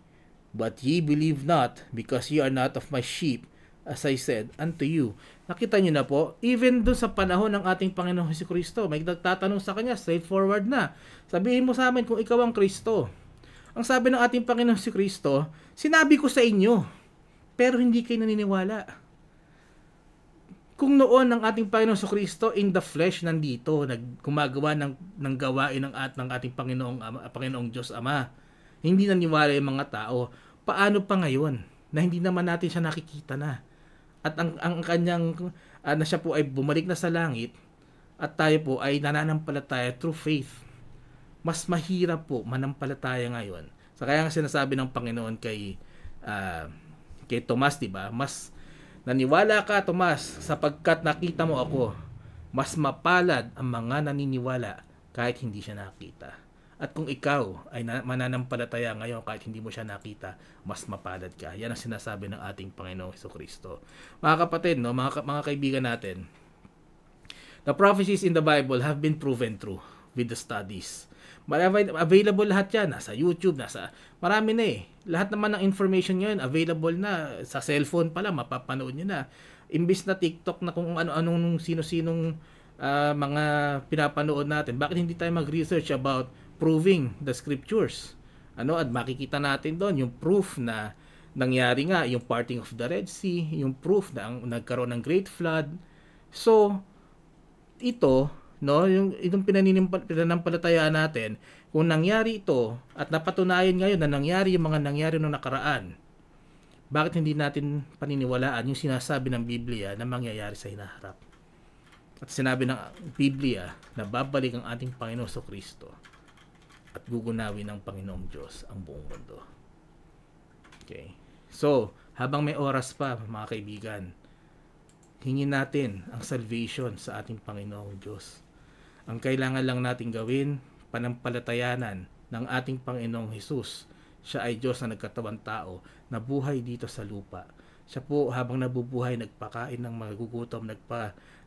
But ye believe not, because ye are not of my sheep, as I said unto you. Nakita nyo na po, even dun sa panahon ng ating Panginoong Jesucristo, may nagtatanong sa kanya, straightforward na. Sabihin mo sa amin kung ikaw ang Kristo. Ang sabi ng ating Panginoong Jesucristo, sinabi ko sa inyo, pero hindi kayo naniniwala. Kung noon ang ating Panginoong Jesucristo in the flesh nandito, gumagawa ng gawain ng ating Panginoong Diyos Ama, hindi naniwala yung mga tao, paano pa ngayon na hindi naman natin siya nakikita na? At ang kanyang na siya po ay bumalik na sa langit at tayo po ay nananampalataya through faith. Mas mahirap po manampalataya ngayon. So kaya nga sinasabi ng Panginoon kay Tomas, 'di ba? Mas naniwala ka, Tomas, sapagkat nakita mo ako. Mas mapalad ang mga naniniwala kahit hindi siya nakita. At kung ikaw ay mananampalataya ngayon kahit hindi mo siya nakita, mas mapalad ka. Yan ang sinasabi ng ating Panginoong Jesucristo. Mga kapatid, no, mga kaibigan natin, the prophecies in the Bible have been proven true with the studies. Available lahat yan. Nasa YouTube, marami na Lahat naman ng information ngayon, available na. Sa cellphone pala, mapapanood nyo na. Imbis na TikTok na kung ano-anong sino-sinong mga pinapanood natin. Bakit hindi tayo mag-research about proving the scriptures? At makikita natin doon yung proof na nangyari nga, yung parting of the Red Sea, yung proof na nagkaroon ng Great Flood. So, ito, itong pinanampalatayaan natin, kung nangyari ito at napatunayan ngayon na nangyari yung mga nangyari noong nakaraan, bakit hindi natin paniniwalaan yung sinasabi ng Biblia na mangyayari sa hinaharap? At sinabi ng Biblia na babalik ang ating Panginoon Kristo at gugunawin ng Panginoong Diyos ang buong mundo. Okay. So, habang may oras pa, mga kaibigan, hingin natin ang salvation sa ating Panginoong Diyos. Ang kailangan lang natin gawin, panampalatayanan ng ating Panginoong Hesus. Siya ay Diyos na nagkatawang tao, na buhay dito sa lupa. Siya po habang nabubuhay, nagpakain ng magugutom,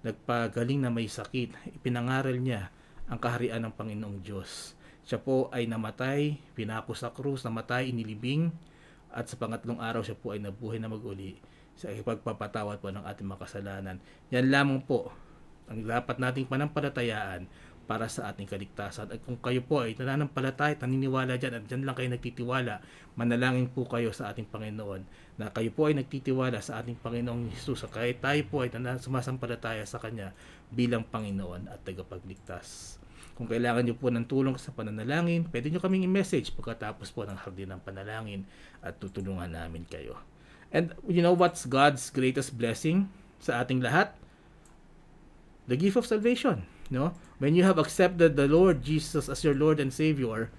nagpagaling na may sakit. Ipinangaral niya ang kaharian ng Panginoong Diyos. Siya po ay namatay, pinako sa krus, namatay, inilibing, at sa pangatlong araw siya po ay nabuhay na mag-uli sa ipagpapatawad po ng ating mga kasalanan. Yan lamang po ang dapat nating panampalatayaan para sa ating kaligtasan. At kung kayo po ay nananampalataya, naniniwala dyan, at dyan lang kayo nagtitiwala, manalangin po kayo sa ating Panginoon na kayo po ay nagtitiwala sa ating Panginoong Jesus, kaya tayo po ay sumasampalataya sa Kanya bilang Panginoon at tagapagligtas. Kung kailangan nyo po ng tulong sa pananalangin, pwede nyo kaming i-message pagkatapos po ng hardin ng panalangin at tutulungan namin kayo. And you know what's God's greatest blessing sa ating lahat? The gift of salvation. When you have accepted the Lord Jesus as your Lord and Savior,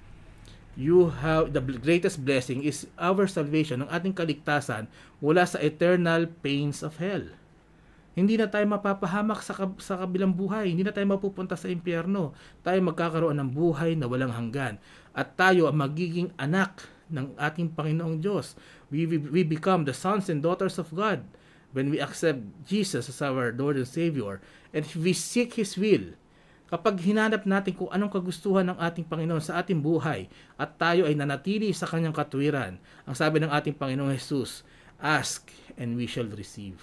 you have the greatest blessing is our salvation, ang ating kaligtasan mula sa eternal pains of hell. Hindi na tayo mapapahamak sa kabilang buhay. Hindi na tayo mapupunta sa impyerno. Tayo magkakaroon ng buhay na walang hanggan. At tayo ang magiging anak ng ating Panginoong Diyos. We become the sons and daughters of God when we accept Jesus as our Lord and Savior. And if we seek His will, Kapag hinanap natin kung anong kagustuhan ng ating Panginoon sa ating buhay at tayo ay nanatili sa kanyang katuwiran, ang sabi ng ating Panginoong Jesus, ask and we shall receive.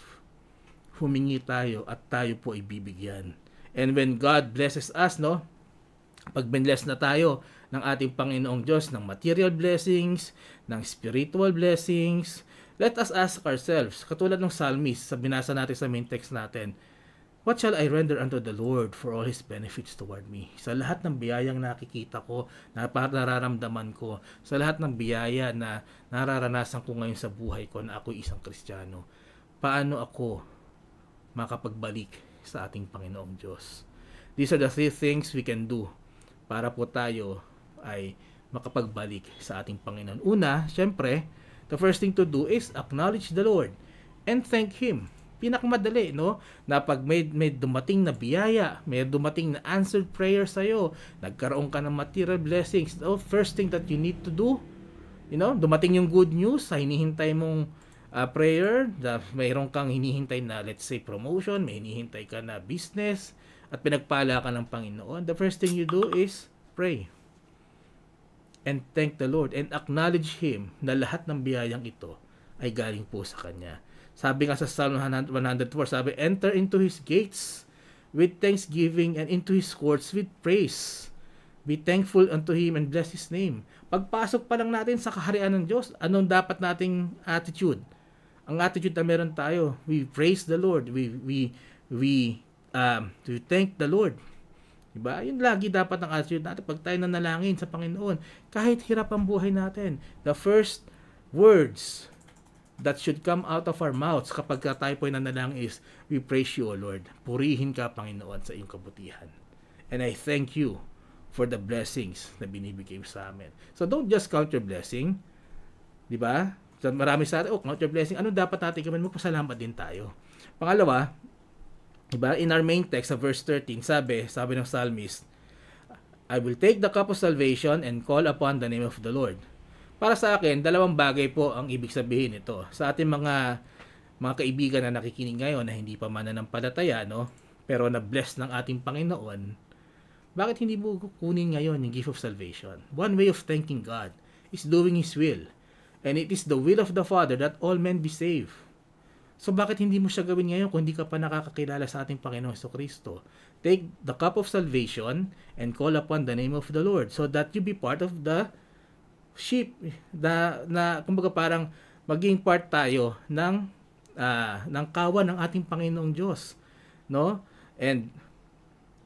Humingi tayo at tayo po ay bibigyan. And when God blesses us, no? Pag binless na tayo ng ating Panginoong Diyos ng material blessings, ng spiritual blessings, let us ask ourselves, katulad ng psalmist sa binasa natin sa main text natin, what shall I render unto the Lord for all His benefits toward me? Sa lahat ng biyayang nakikita ko, na nararamdaman ko, sa lahat ng biyaya na nararanasan ko ngayon sa buhay ko na ako'y isang Kristiyano, paano ako makapagbalik sa ating Panginoong Diyos? These are the 3 things we can do para po tayo ay makapagbalik sa ating Panginoon. Una, syempre, the first thing to do is acknowledge the Lord and thank Him. Pinakamadali, no? Na pag may dumating na biyaya, may dumating na answered prayer sa'yo, nagkaroon ka ng material blessings, the first thing that you need to do, dumating yung good news sa hinihintay mong prayer, mayroon kang hinihintay na, let's say, promotion, may hinihintay ka na business, at pinagpala ka ng Panginoon, the first thing you do is pray. And thank the Lord and acknowledge Him na lahat ng biyayang ito ay galing po sa Kanya. Sabi nga sa Psalm 104, sabi, enter into His gates with thanksgiving and into His courts with praise. Be thankful unto Him and bless His name. Pagpasok pa lang natin sa kaharian ng Diyos, anong dapat nating attitude? Ang attitude na meron tayo, we praise the Lord. We thank the Lord. Diba? Yun lagi dapat ang attitude natin pag tayo nanalangin sa Panginoon. Kahit hirap ang buhay natin, the first words that should come out of our mouths kapag tayo po ay nanalangin is, we praise you, O Lord. Purihin ka, Panginoon, sa iyong kabutihan. And I thank you for the blessings na binibigay sa amin. So don't just count your blessing. Diba? So, marami sa atin, count your blessing. Ano dapat natin gawin? Magpasalamat din tayo. Pangalawa, diba, in our main text sa verse 13, sabi ng psalmist, I will take the cup of salvation and call upon the name of the Lord. Para sa akin, 2 bagay po ang ibig sabihin nito. Sa ating mga kaibigan na nakikinig ngayon na hindi pa mananampalataya, no? Pero na-bless ng ating Panginoon, bakit hindi mo kunin ngayon yung gift of salvation? One way of thanking God is doing His will. And it is the will of the Father that all men be saved. So bakit hindi mo siya gawin ngayon kung hindi ka pa nakakakilala sa ating Panginoon Jesucristo? Take the cup of salvation and call upon the name of the Lord so that you be part of the sheep na kumbaga parang maging part tayo ng kawan ng ating Panginoong Diyos, no? And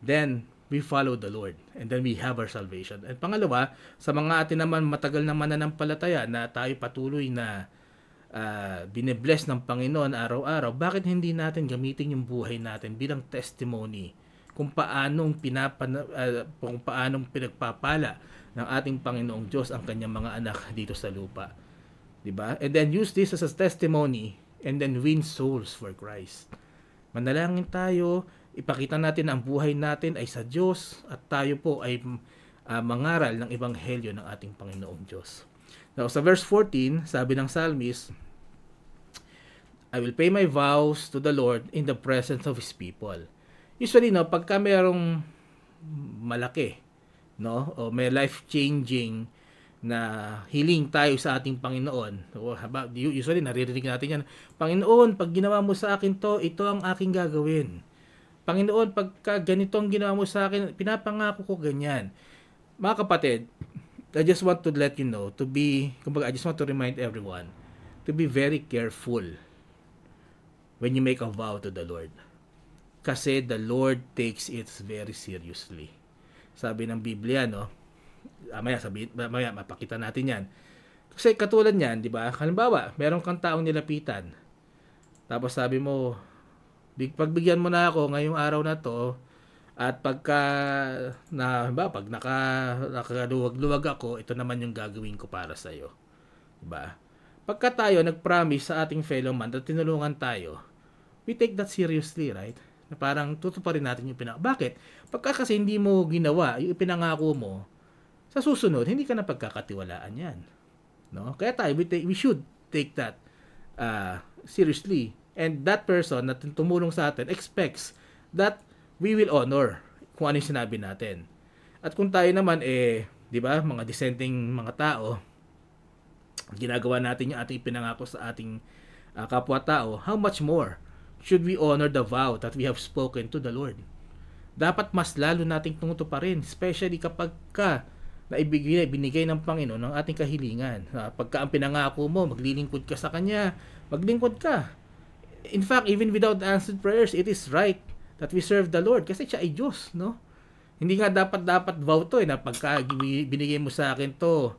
then we follow the Lord and then we have our salvation. At pangalawa, sa mga atin naman matagal na mananampalataya na tayo patuloy na bine-bless ng Panginoon araw-araw, bakit hindi natin gamitin yung buhay natin bilang testimony kung paanong pinagpapala ng ating Panginoong Diyos ang kanyang mga anak dito sa lupa. Diba? And then use this as a testimony and then win souls for Christ. Manalangin tayo, ipakita natin ang buhay natin ay sa Diyos at tayo po ay mangaral ng ebanghelyo ng ating Panginoong Diyos. Now, sa verse 14, sabi ng psalmist, I will pay my vows to the Lord in the presence of His people. Usually, no, pagka mayroong malaki, no, o may life-changing na hiling tayo sa ating Panginoon, usually naririnig natin yan, Panginoon, pag ginawa mo sa akin to, ito ang aking gagawin. Panginoon, pagka ganito ang ginawa mo sa akin, pinapangako ko ganyan. Mga kapatid, I just want to let you know, I just want to remind everyone to be very careful when you make a vow to the Lord. Kasi the Lord takes it very seriously. Sabi ng Biblia, no? Mamaya mapakita natin yan. Kasi katulad niyan, di ba? Halimbawa, meron kang taong nilapitan. Tapos sabi mo, pagbigyan mo na ako ngayong araw na to, at pag nakaluwag ako, ito naman yung gagawin ko para sa iyo. Diba? Pagka tayo nag-promise sa ating fellow man at tinulungan tayo, we take that seriously, right? Na parang tutuparin natin yung pinangako. Bakit? Pagka kasi hindi mo ginawa yung ipinangako mo, sa susunod, hindi ka na pagkakatiwalaan yan. No? Kaya tayo, we should take that seriously. And that person na tumulong sa atin expects that we will honor kung ano yung sinabi natin. At kung tayo naman, di ba, mga dissenting mga tao, ginagawa natin yung ating pinangako sa ating kapwa-tao, how much more should we honor the vow that we have spoken to the Lord? Dapat mas lalo nating tutuparin, especially kapag na binigay ng Panginoon ng ating kahilingan. Pagka ang pinangako mo, maglilingkod ka sa Kanya, maglingkod ka. In fact, even without answered prayers, it is right that we serve the Lord kasi siya ay Diyos, no? Hindi nga dapat vow to na pagka binigay mo sa akin to,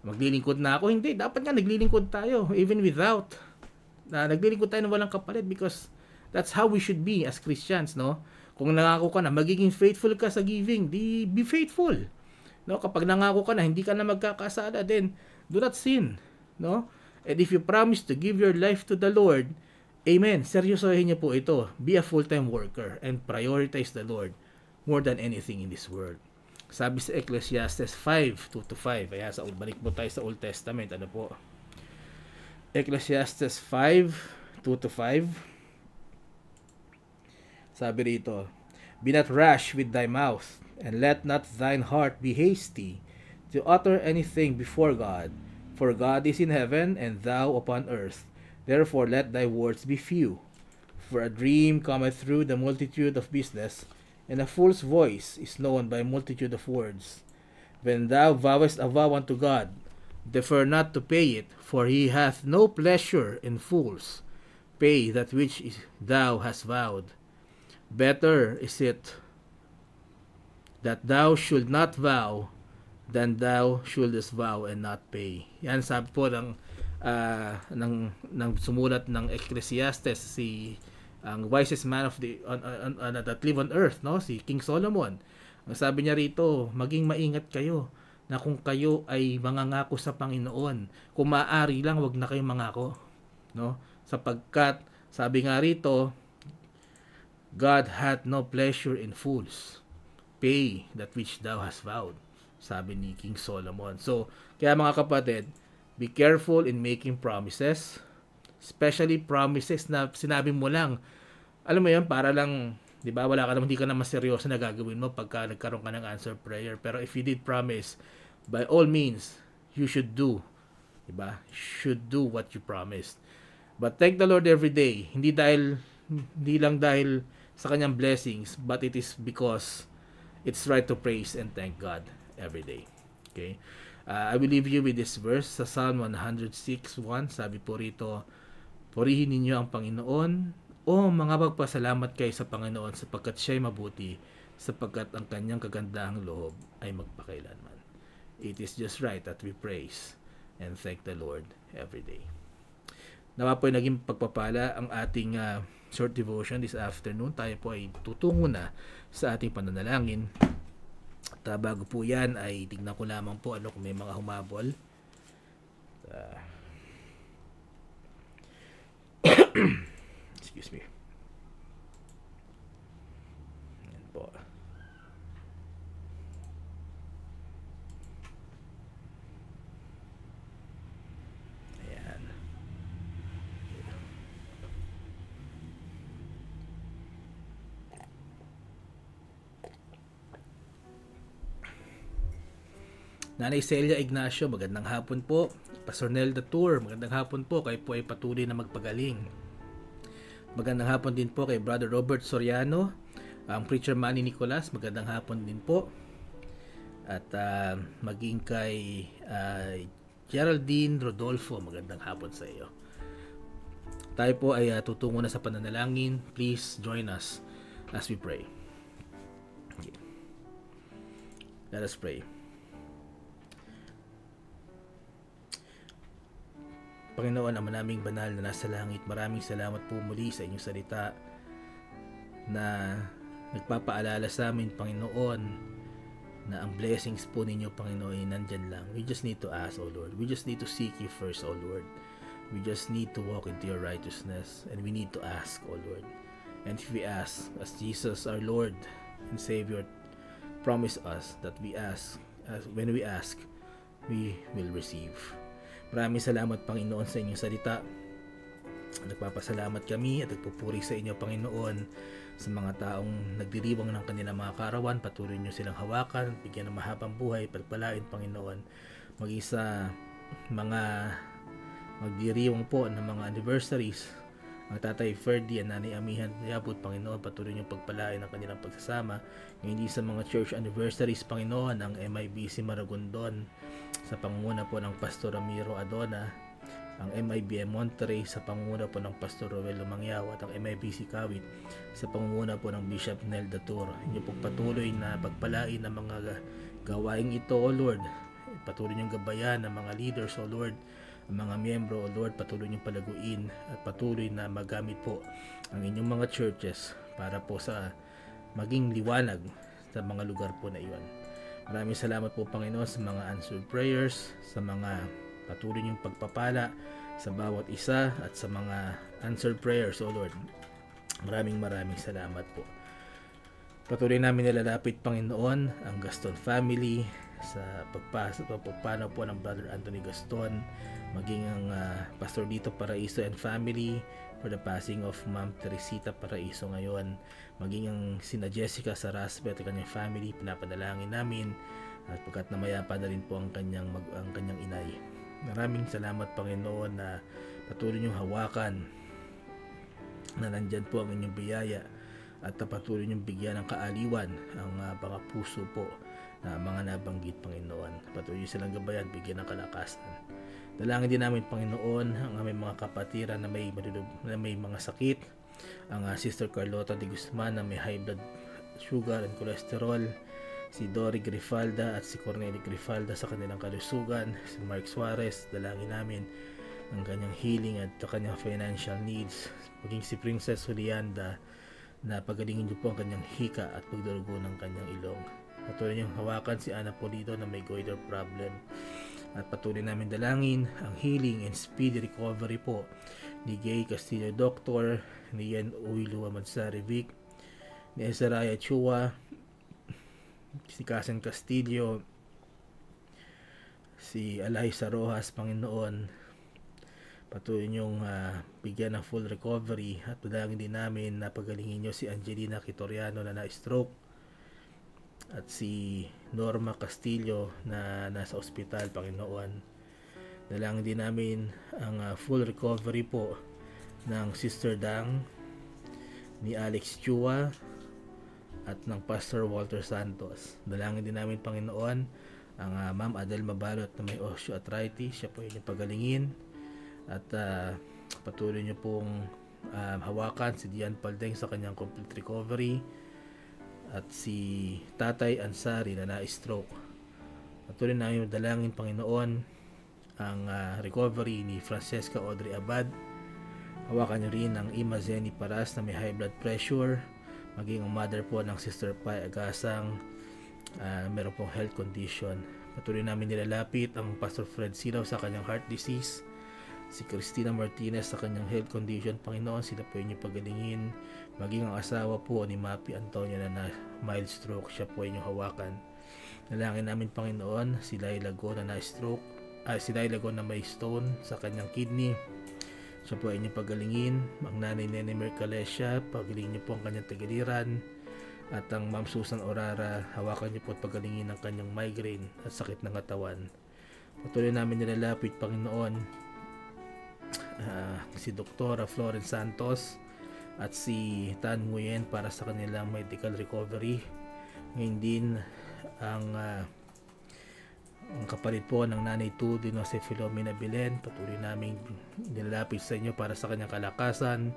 maglilingkod na ako. Hindi, dapat nga naglilingkod tayo even without naglilingkod tayo ng walang kapalit because that's how we should be as Christians, no? Kung nangako ka na magiging faithful ka sa giving, be faithful. No? Kapag nangako ka na hindi ka na magkakasala, then do not sin, no? And if you promise to give your life to the Lord, amen, seryosohin niyo po ito. Be a full-time worker and prioritize the Lord more than anything in this world. Sabi sa Ecclesiastes 5:2-5. Ayan, balik po tayo sa Old Testament. Ano po? Ecclesiastes 5:2-5. Sabi rito, be not rash with thy mouth, and let not thine heart be hasty to utter anything before God. For God is in heaven, and thou upon earth. Therefore let thy words be few. For a dream cometh through the multitude of business, and a fool's voice is known by a multitude of words. When thou vowest a vow unto God, defer not to pay it, for he hath no pleasure in fools. Pay that which thou hast vowed. Better is it that thou should not vow than thou shouldest vow and not pay. Yan sabi po ng sumulat ng Ecclesiastes, ang wisest man of that live on earth, no, si King Solomon. Ang sabi niya rito, maging maingat kayo na kung kayo ay mangangako sa Panginoon, kung maaari lang wag na kayong mangako, no? Sapagkat sabi nga rito, God hath no pleasure in fools. Pay that which thou hast vowed, sabi ni King Solomon. So, kaya mga kapatid, be careful in making promises, especially promises na sinabi mo lang, alam mo yun, para lang, di ba, hindi ka naman seryoso na gagawin mo pagka nagkaroon ka ng answer prayer. Pero if you did promise, by all means, you should do, di ba, should do what you promised. But thank the Lord every day, hindi lang dahil sa kanyang blessings, but it is because it's right to praise and thank God every day. Okay? I will leave you with this verse sa Psalm 106:1. Sabi po rito, purihin ninyo ang Panginoon, o mga magpasalamat kayo sa Panginoon sapagkat siya'y mabuti, sapagkat ang kanyang kagandahang loob ay magpakailanman. It is just right that we praise and thank the Lord every day. Nawa po ay naging pagpapala ang ating short devotion this afternoon. Tayo po ay tutungo na sa ating pananalangin. At bago po yan ay tignan ko lamang po kung may mga humabol. Excuse me. Yan po. Ayan. Nanay Celia Ignacio, magandang hapon po. Pastor Nelda Tour, magandang hapon po. Kayo po ay patuloy na magpagaling. Magandang hapon din po kay Brother Robert Soriano, ang Preacher Manny Nicolas, magandang hapon din po. At maging kay Geraldine Rodolfo, magandang hapon sa iyo. Tayo po ay tutungo na sa pananalangin. Please join us as we pray. Okay. Let us pray. Panginoon, Ama naming banal na nasa langit, maraming salamat po muli sa inyong salita na nagpapaalala sa amin, Panginoon, na ang blessings po ninyo, Panginoon, ay nandyan lang. We just need to ask, O Lord. We just need to seek you first, O Lord. We just need to walk into your righteousness, and we need to ask, O Lord. And if we ask, as Jesus, our Lord and Savior, promise us that when we ask, we will receive. Maraming salamat, Panginoon, sa inyong salita. Nagpapasalamat kami at nagpupuri sa inyo, Panginoon, sa mga taong nagdiriwang ng kanilang mga karawan. Patuloy nyo silang hawakan, bigyan ng mahabang buhay, pagpalain, Panginoon. Maging sa mga magdiriwang po ng mga anniversaries, ang Tatay Ferdy at Nanay Amihan Yabut, Panginoon, patuloy niyong pagpalain ang kanilang pagsasama. Hindi sa mga church anniversaries, Panginoon, ang MIBC Maragondon sa pangunguna po ng Pastor Ramiro Adona, ang MIBM Monterrey sa pangunguna po ng Pastor Roel Lumangyaw, at ang MIBC Kawit sa pangunguna po ng Bishop Nel Datur. Inyo pong patuloy na pagpalain ang mga gawaing ito, O Lord. Patuloy niyong gabayan ang mga leaders, O Lord, ang mga miyembro, O Lord, patuloy niyong palaguin at patuloy na magamit po ang inyong mga churches para po sa maging liwanag sa mga lugar po na iyon. Maraming salamat po, Panginoon, sa mga answered prayers, sa mga patuloy niyong pagpapala sa bawat isa at sa mga answered prayers, O Lord. Maraming salamat po. Patuloy namin nilalapit, Panginoon, ang Gaston family sa pagpapano po ng Brother Anthony Gaston, maging ang Pastor Dito Paraiso and family for the passing of Ma'am Teresita Paraiso ngayon, maging ang sina Jessica Saraspe at kanyang family, pinapadalangin namin, at pagkat namayapa na rin po ang kanyang inay. Maraming salamat, Panginoon, na patuloy niyong hawakan na nandyan po ang inyong biyaya at patuloy niyong bigyan ng kaaliwan ang mga puso po na mga nabanggit, Panginoon. Patuloy silang gabayan, bigyan ng kalakasan. Dalangin din namin, Panginoon, ang aming mga kapatiran na may mga sakit, ang Sister Carlota de Guzman na may high blood sugar and cholesterol, si Dory Grifalda at si Cornelia Grifalda sa kanilang kalusugan, si Mark Suarez, dalangin namin ang kanyang healing at kanyang financial needs, maging si Princess Julianda na pagalingin niyo po ang kanyang hika at pagdurugo ng kanyang ilong. Patuloy niyong hawakan si Ana Polito na may goiter problem, at patuloy namin dalangin ang healing and speedy recovery po ni Gay Castillo Doctor, ni Yan Uilua Mansari Vic, ni Ezraya Chua, si Kasen Castillo, si Alaysa Rojas, Panginoon. Patuloy niyong bigyan ng full recovery, at dalangin din namin na pagalingin niyo si Angelina Quitoriano na na-stroke, at si Norma Castillo na nasa ospital, Panginoon. Dalangin din namin ang full recovery po ng Sister Dang, ni Alex Chua, at ng Pastor Walter Santos. Dalangin din namin, Panginoon, ang Ma'am Adel Mabalot na may osteoarthritis. Siya po yung pagalingin, at patuloy niyo pong hawakan si Dian Paldeng sa kanyang complete recovery, at si Tatay Ansari na na-stroke. Patuloy namin dalangin, Panginoon, ang recovery ni Francesca Audrey Abad. Hawakan niyo rin ang Ima Zeni Paras na may high blood pressure, maging ang mother po ng Sister Pai Agasang meron pong health condition. Patuloy namin nilalapit ang Pastor Fred Silaw sa kanyang heart disease, si Cristina Martinez sa kanyang health condition, Panginoon, sila po inyong pagalingin, maging ang asawa po ni Mapi Antonio na mild stroke, siya po inyong hawakan. Dalangin namin, Panginoon, si Laila Go na na-stroke, si Laila Go na may stone sa kanyang kidney, siya po inyong pagalingin. Ang nanay Nene Mercalessia, pagalingin niyo po ang kanyang tagaliran, at ang Ma'am Susan Orara, hawakan niyo po at pagalingin ang kanyang migraine at sakit ng katawan. Patuloy namin nilalapit, Panginoon, si Dr. Florence Santos at si Tan Nguyen para sa kanilang medical recovery. Ngayon din ang kapalit po ng Nanay Tudy na si Filomena Bilen. Patuloy namin nilalapit sa inyo para sa kanyang kalakasan.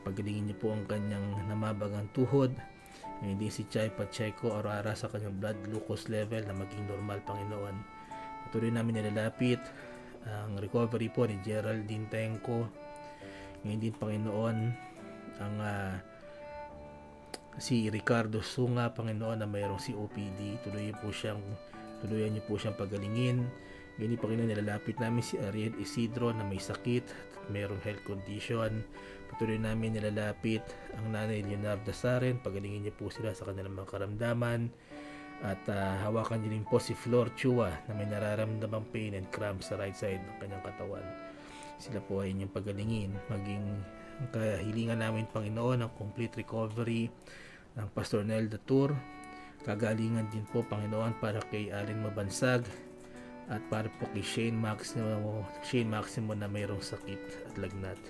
Pagalingin niyo po ang kanyang namabagang tuhod. Ngayon din si Chay Pacheco Orara sa kanyang blood glucose level na maging normal, Panginoon. Patuloy namin nilalapit ang recovery po ni Geraldine Tenco. Ngayon din, Panginoon, ang si Ricardo Sunga, Panginoon, na mayroong COPD. Tuluyan niyo po siyang pagalingin. Ngayon din, Panginoon, nilalapit namin si Ariel Isidro na may sakit at mayroong health condition. Patuloy namin nilalapit ang Nanay Leonardo Saren, pagalingin niyo po sila sa kanilang mga karamdaman. At hawakan niyo rin po si Flor Chua na may nararamdamang pain and cramps sa right side ng kanyang katawan. sila po ay inyong pagalingin. Maging ang kahilingan namin, Panginoon, ang complete recovery ng Pastor Nelda Tour. Kagalingan din po, Panginoon, para kay Allen Mabansag at para po kay Shane Maximo na mayroong sakit at lagnat.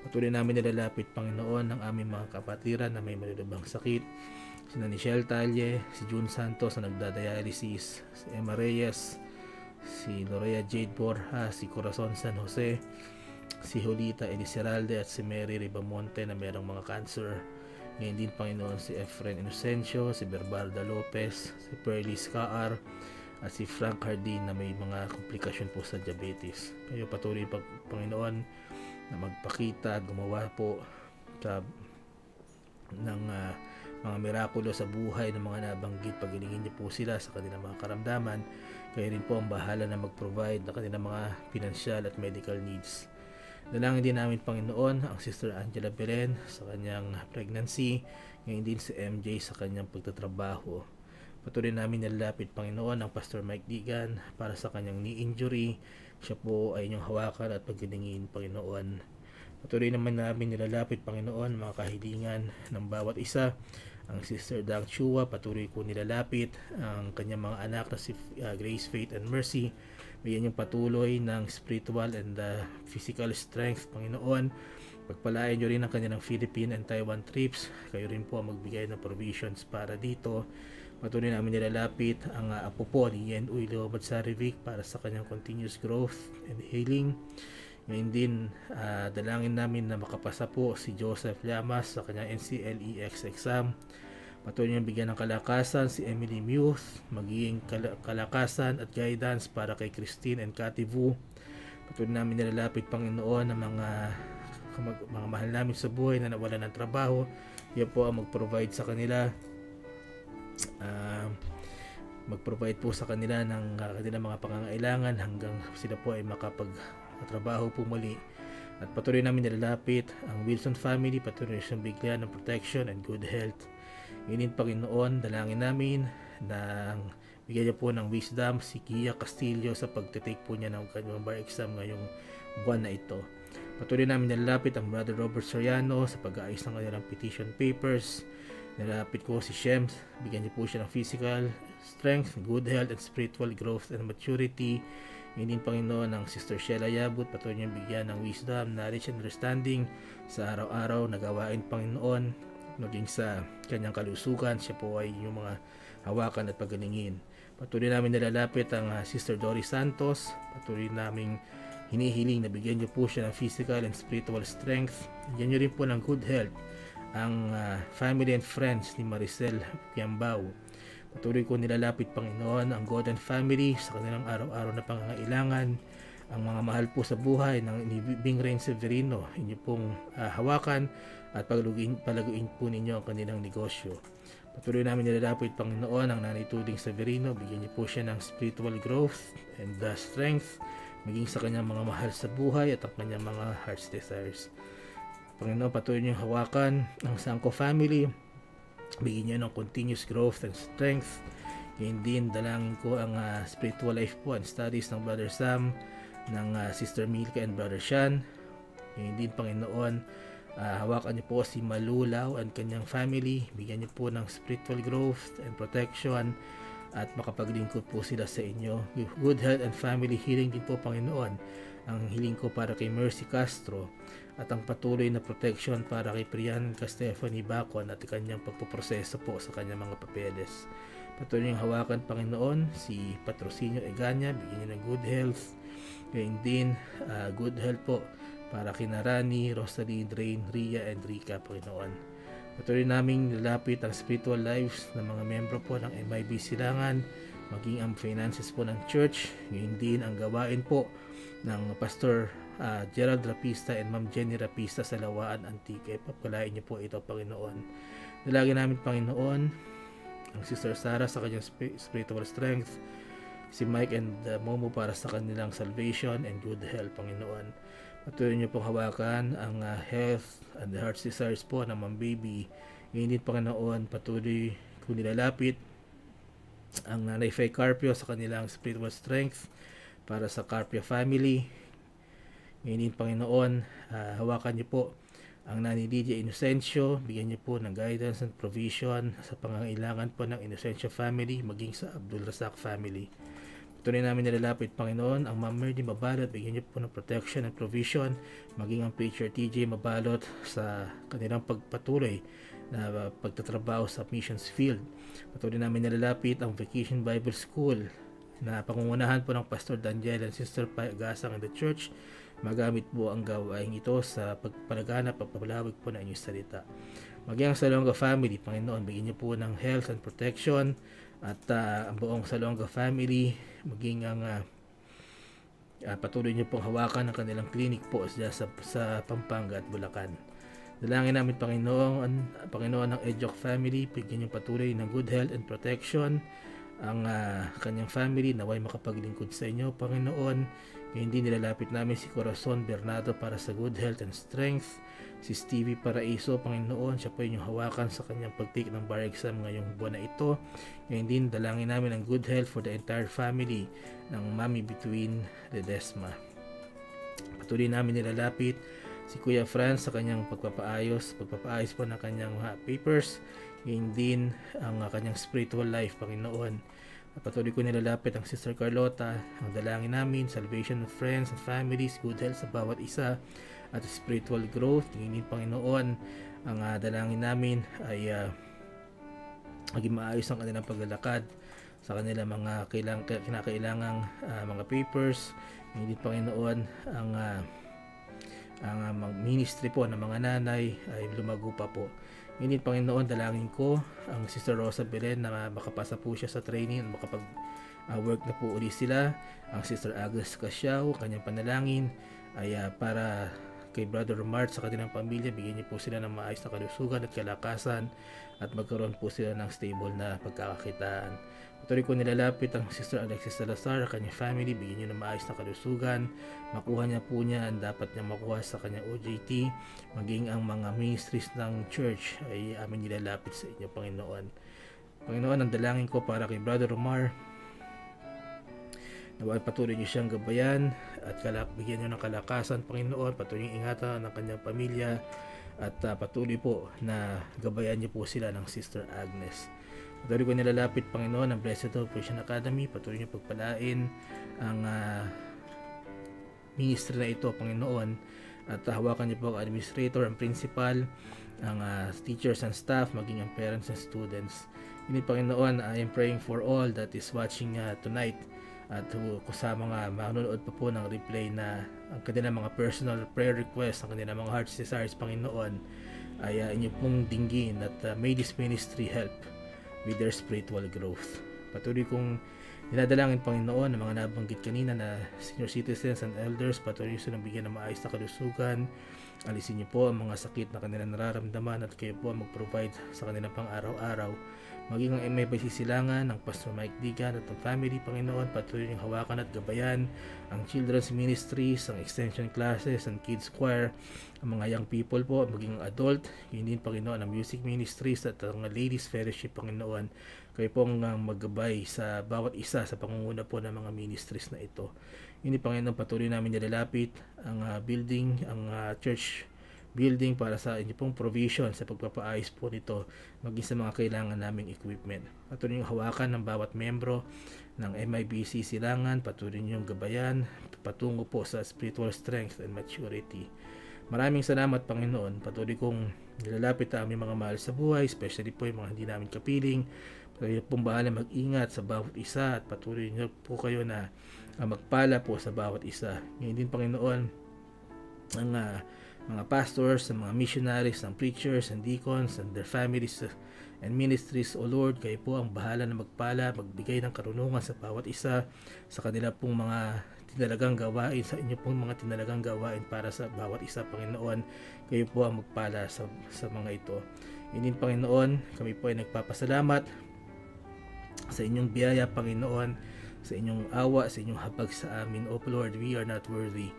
Patuloy namin nilalapit, Panginoon, ang aming mga kapatiran na may malulubhang sakit. Sina Michelle Talle, si June Santos na nagdadialysis, si Emma Reyes, si Lorea Jade Borja, si Corazon San Jose, si Julita Elisiralde at si Mary Ribamonte na mayroong mga cancer. Ngayon din, Panginoon, si Efren Inocencio, si Berbarda Lopez, si Pearly Scaar at si Frank Hardin na may mga komplikasyon po sa diabetes. Kayo patuloy, Panginoon, na magpakita at gumawa po ng mga mirakulo sa buhay ng mga nabanggit. Pagilingin niyo po sila sa kanilang mga karamdaman. Kayo rin po ang bahala na mag-provide ng kanilang mga financial at medical needs. Dalangin din namin, Panginoon, ang Sister Angela Belen sa kanyang pregnancy. Ngayon din si MJ sa kanyang pagtatrabaho. Patuloy namin nilalapit, Panginoon, ang Pastor Mike Digan para sa kanyang knee injury. Siya po ay inyong hawakan at pagilingin, Panginoon. Patuloy naman namin nilalapit, Panginoon, mga kahilingan ng bawat isa. Ang Sister Dang Chua, patuloy ko nilalapit ang kanyang mga anak na si Grace, Faith, and Mercy. Bigyan yung patuloy ng spiritual and physical strength, Panginoon. Pagpalain nyo rin ang kanilang Philippine and Taiwan trips. Kayo rin po magbigay ng provisions para dito. Patuloy namin nilalapit ang apo po ni Yen Uilo Badsarivic para sa kanyang continuous growth and healing. Ngayon din, dalangin namin na makapasa po si Joseph Llamas sa kanyang NCLEX exam. Patuloy niyang bigyan ng kalakasan si Emily Muth, magiging kalakasan at guidance para kay Christine and Cathy Vu. Patuloy namin nilalapit, Panginoon, ng mga mahal namin sa buhay na nawalan ng trabaho. Yan po ang mag-provide sa kanila. Mag-provide po sa kanila ng kanilang mga pangangailangan hanggang sila po ay makapagtrabaho po muli. At patuloy namin nilalapit ang Wilson family, patuloy siyang bigyan ng protection and good health. Ngayon, Panginoon, dalangin namin na bigyan niyo po ng wisdom si Gia Castillo sa pagtitake po niya ng kanyang bar exam ngayong buwan na ito. Patuloy namin nilalapit ang Brother Robert Soriano sa pag-aayos ng kanilang petition papers. Nilalapit ko si Shems, bigyan niyo po siya ng physical strength, good health, and spiritual growth and maturity. Ngayon din, Panginoon, ang Sister Sheila Yabut, patuloy niyang bigyan ng wisdom, knowledge, and understanding sa araw-araw na gawain, Panginoon. Maging sa kanyang kalusugan, siya po ay yung mga hawakan at pagalingin. Patuloy namin nilalapit ang Sister Doris Santos. Patuloy namin hinihiling na bigyan niyo po siya ng physical and spiritual strength. Bigyan niyo rin po ng good health ang family and friends ni Maricel Piambao. Patuloy ko nilalapit, Panginoon, ang God and family sa kanilang araw-araw na pangangailangan. Ang mga mahal po sa buhay ng Bing Rain Severino, inyo pong hawakan at palaguin po ninyo ang kanilang negosyo. Patuloy namin nilalapit, Panginoon, ang Nanay Tuding Severino. Bigyan niyo po siya ng spiritual growth and strength maging sa kanyang mga mahal sa buhay at ang kanyang mga heart's desires. Panginoon, patuloy niyo hawakan ang Sangko family. Bigyan niyo ng continuous growth and strength. Ngayon din, dalangin ko ang spiritual life po and studies ng Brother Sam, ng Sister Milka and Brother Sean. Ngayon din, Panginoon, hawakan niyo po si Malulaw and kanyang family. Bigyan niyo po ng spiritual growth and protection at makapaglingkod po sila sa inyo. Good health and family healing din po, Panginoon. Ang hiling ko para kay Mercy Castro at ang patuloy na protection para kay Priyan Stephanie Bacon at kanyang pagpoproseso po sa kanyang mga papeles. Patuloy niyong hawakan, Panginoon, si Patrocinio Eganya. Bigyan niyo ng good health. Ngayon din, good health po para kina Rani, Rosalie, Drain, Ria, and Rika, Panginoon. Patuloy naming lalapit ang spiritual lives ng mga membro po ng MIB Silangan, maging ang finances po ng church. Ngayon din ang gawain po ng Pastor Gerald Rapista and Ma'am Jenny Rapista sa Lawaan, Antique. Pagpalain niyo po ito, Panginoon. Dalangin namin, Panginoon, ang Sister Sarah sa kanyang spiritual strength, si Mike and Momo para sa kanilang salvation and good health, Panginoon. Patuloy niyo pong hawakan ang health and the heart's desires po ng Ma'am Baby. Ngayon din, Panginoon, patuloy kung nilalapit ang Nanay Faye Carpio sa kanilang spiritual strength para sa Carpio family. Ngayon din, Panginoon, hawakan niyo po ang Nanay Lydia Inocencio, bigyan niyo po ng guidance and provision sa pangangailangan po ng Inocencio family, maging sa Abdul Razak family. Tunay namin nilalapit, Panginoon, ang Ma'am Merdy Mabalot, bigyan niyo po ng protection and provision, maging ang preacher TJ Mabalot sa kanilang pagpatuloy na pagtatrabaho sa missions field. Patuloy namin nilalapit ang Vacation Bible School na pangungunahan po ng Pastor Daniel and Sister Gasang in the church. Magamit po ang gawain ito sa pagpalaganap, pagpapalawig po ng inyong salita. Maging ang Salonga family, Panginoon, bigyan niyo po ng health and protection, at ang buong Salonga family, maging ang patuloy niyo pong hawakan ang kanilang clinic po sa Pampanga at Bulacan. Dalangin namin, Panginoon, ang Ejok family, bigyan niyo patuloy ng good health and protection ang kanyang family, naway makapaglingkod sa inyo, Panginoon. Hindi nilalapit namin si Corazon Bernardo para sa good health and strength. Si Stevie Paraiso, Panginoon, siya po yung hawakan sa kanyang pag-take ng bar exam ngayong buwan na ito. Ngayon din, dalangin namin ang good health for the entire family ng Mami Between Ledesma. Patuloy namin nilalapit si Kuya Franz sa kanyang pagpapaayos po ng kanyang papers. Ngayon din, ang kanyang spiritual life, Panginoon. Patuloy ko nilalapit ang Sister Carlota, ang dalangin namin, salvation of friends and families, good health sa bawat isa, at spiritual growth. Ngayon, Panginoon, ang dalangin namin ay maging maayos ang kanilang paglalakad sa kanilang mga kinakailangang mga papers. Ngayon, Panginoon, ang ministry po ng mga nanay ay lumago pa po. Ngayon, Panginoon, dalangin ko ang Sister Rosa Belen na makapasa po siya sa training at makapag-work na po ulit sila. Ang Sister Agnes Casiao, kanyang panalangin ay para kay Brother Mart sa kanilang pamilya, bigyan niyo po sila ng maayos na kalusugan at kalakasan at magkaroon po sila ng stable na pagkakakitaan. Patuloy ko nilalapit ang Sister Alexis Salazar, kanyang family, bigyan niyo ng maayos na kalusugan, makuha niya po niya ang dapat niya makuha sa kanyang OJT, maging ang mga ministries ng church ay amin nilalapit sa inyo, Panginoon. Panginoon, ang dalangin ko para kay Brother Omar, na patuloy niyo siyang gabayan at bigyan niyo ng kalakasan, Panginoon, patuloy niyo ingatan ng kanyang pamilya at patuloy po na gabayan niyo po sila ng Sister Agnes. Patuloy ko nilalapit, Panginoon, ang Blessed Hope Christian Academy, patuloy niyo pagpalain ang ministry na ito, Panginoon, at hawakan niyo po ang administrator, ang principal, ang teachers and staff, maging ang parents and students. Ini, Panginoon, I am praying for all that is watching tonight at sa mga manonood pa po ng replay na ang kanilang mga personal prayer requests, ang kanilang mga heart's desires, Panginoon, ay inyo pong dinggin at may this ministry help with their spiritual growth. Patuloy kong dinadalangin, Panginoon, ng mga nabanggit kanina na senior citizens and elders, patuloy silang bigyan ng maayos na kalusugan. Alisin niyo po ang mga sakit na kanilang nararamdaman at kayo po mag-provide sa kanilang pang-araw-araw. Maging ang MIBC Silangan, ng Pastor Mike Digan at ang family, Panginoon, patuloy niyong hawakan at gabayan ang children's ministries, ang extension classes, ang kids choir, ang mga young people po, maging adult, yun din, Panginoon, ang music ministries at ang ladies fellowship, Panginoon. Kayo pong maggabay sa bawat isa sa pangunguna po ng mga ministries na ito. Yun din, Panginoon, patuloy namin nilalapit ang building, ang church building para sa inyo pong provision sa pagpapaayos po nito, maging sa mga kailangan naming equipment. Patuloy niyong hawakan ng bawat membro ng MIBC Silangan, patuloy niyong gabayan patungo po sa spiritual strength and maturity. Maraming salamat, Panginoon. Patuloy kong nilalapit ang aming mga mahal sa buhay, especially po yung mga hindi namin kapiling. Patuloy pong bahala mag-ingat sa bawat isa at patuloy niyo po kayo na magpala po sa bawat isa. Ngayon din, Panginoon, ang mga pastors, ang mga missionaries, ang preachers and deacons and their families and ministries, O Lord, kayo po ang bahala na magpala, magbigay ng karunungan sa bawat isa sa kanila pong mga tinalagang gawain, sa inyo pong mga tinalagang gawain para sa bawat isa, Panginoon. Kayo po ang magpala sa mga ito. Yun din, Panginoon, kami po ay nagpapasalamat sa inyong biyaya, Panginoon, sa inyong awa, sa inyong habag sa amin. O Lord, we are not worthy,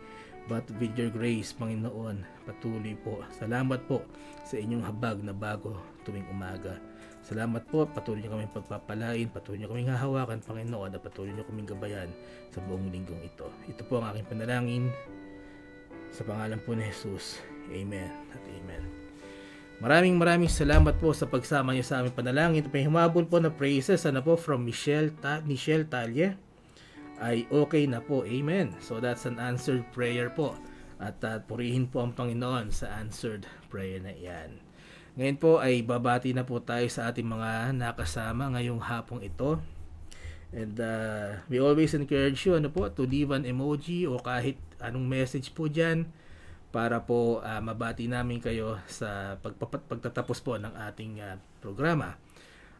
but with your grace, Panginoon, patuloy po. Salamat po sa inyong habag na bago tuwing umaga. Salamat po, patuloy niyo kaming pagpapalain, patuloy niyo kaming hahawakan, Panginoon, at patuloy niyo kaming gabayan sa buong linggong ito. Ito po ang aking panalangin Sa pangalan po ni Jesus. Amen at amen. Maraming salamat po sa pagsama niyo sa aming panalangin. May humabol po na praises from Michelle Talye. Ay okay na po. Amen. So that's an answered prayer po. At purihin po ang Panginoon sa answered prayer na iyan. Ngayon po ay babati na po tayo sa ating mga nakasama ngayong hapong ito. And we always encourage you to leave an emoji o kahit anong message po dyan para po mabati namin kayo sa pagtatapos po ng ating programa.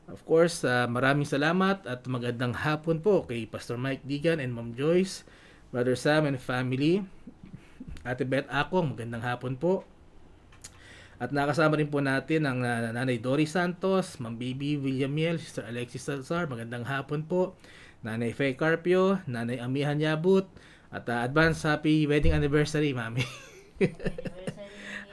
Of course, maraming salamat at magandang hapon po kay Pastor Mike Digan and Ma'am Joyce, Brother Sam and family. Ate Beth Akong, magandang hapon po. At nakasama rin po natin ang Nanay Dory Santos, Ma'am Baby Williamiel, Sister Alexis Salazar, magandang hapon po. Nanay Faye Carpio, Nanay Amihan Yabut, at advance happy wedding anniversary, Mami.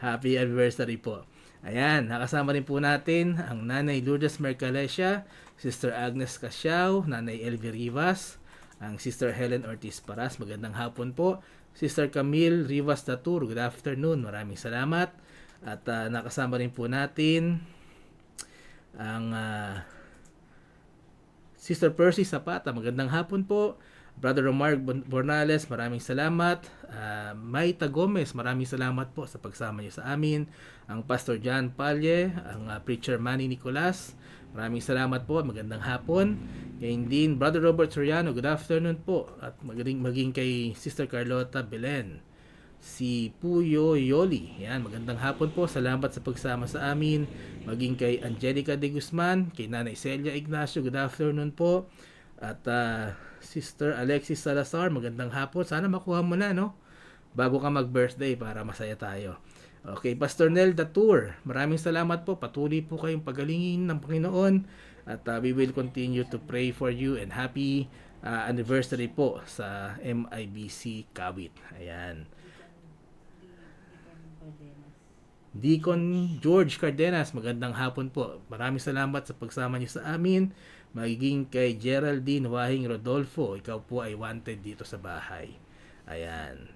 Happy anniversary po. Ayan, nakasama rin po natin ang Nanay Lourdes Mercalesia, Sister Agnes Casiao, Nanay Elvie Rivas, ang Sister Helen Ortiz Paras, magandang hapon po. Sister Camille Rivas Datur, good afternoon, maraming salamat. At nakasama rin po natin ang Sister Percy Zapata, magandang hapon po. Brother Omar Bornales, maraming salamat. Maita Gomez, maraming salamat po sa pagsama niyo sa amin. Ang Pastor John Palye, ang Preacher Manny Nicolas, maraming salamat po. Magandang hapon. Ngayon din, Brother Robert Soriano, good afternoon po. At maging kay Sister Carlota Belen. Si Puyo Yoli, yan, magandang hapon po. Salamat sa pagsama sa amin. Maging kay Angelica de Guzman, kay Nanay Celia Ignacio, good afternoon po. At Sister Alexis Salazar, magandang hapon. Sana makuha mo na, no? Bago ka mag-birthday para masaya tayo. Okay, Pastor Nel Datur, maraming salamat po. Patuloy po kayong pagalingin ng Panginoon. At we will continue to pray for you. And happy anniversary po sa MIBC Kawit. Ayan. Deacon George Cardenas, magandang hapon po. Maraming salamat sa pagsama niyo sa amin. Magiging kay Geraldine Wahing Rodolfo, ikaw po ay wanted dito sa bahay. Ayan.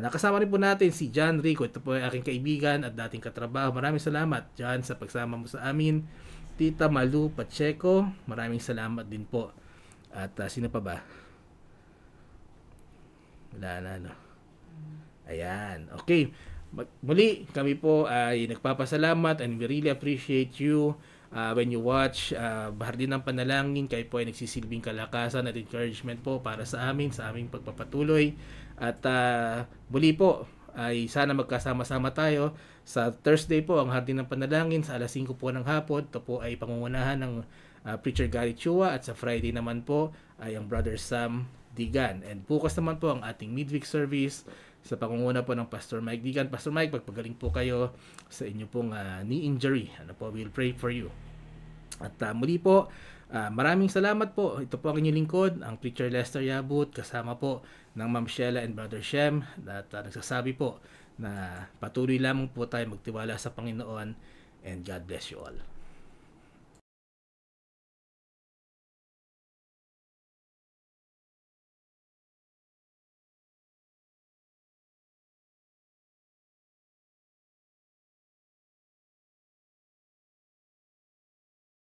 Nakasama rin po natin si John Rico. Ito po ay aking kaibigan at dating katrabaho. Maraming salamat, John, sa pagsama mo sa amin. Tita Malu Pacheco, maraming salamat din po. At sino pa ba? Wala na, no? Ayan. Okay. Muli, kami po ay nagpapasalamat and we really appreciate you when you watch Bahar din ng Panalangin. Kayo po ay nagsisilbing kalakasan at encouragement po para sa amin, sa aming pagpapatuloy. At muli po, ay sana magkasama-sama tayo sa Thursday po, ang Bahar din ng Panalangin sa alas 5 po ng hapon. Ito po ay pangungunahan ng Preacher Gary Chua at sa Friday naman po ay ang Brother Sam Digan. And bukas naman po ang ating midweek service sa pangunguna po ng Pastor Mike Digan. Pastor Mike, pagpagaling po kayo sa inyo pong knee injury. We'll pray for you. At muli po, maraming salamat po. Ito po ang inyong lingkod, ang Preacher Lester Yabut, kasama po ng Ma'am Sheila and Brother Shem, at nagsasabi po na patuloy lamang po tayo magtiwala sa Panginoon, and God bless you all.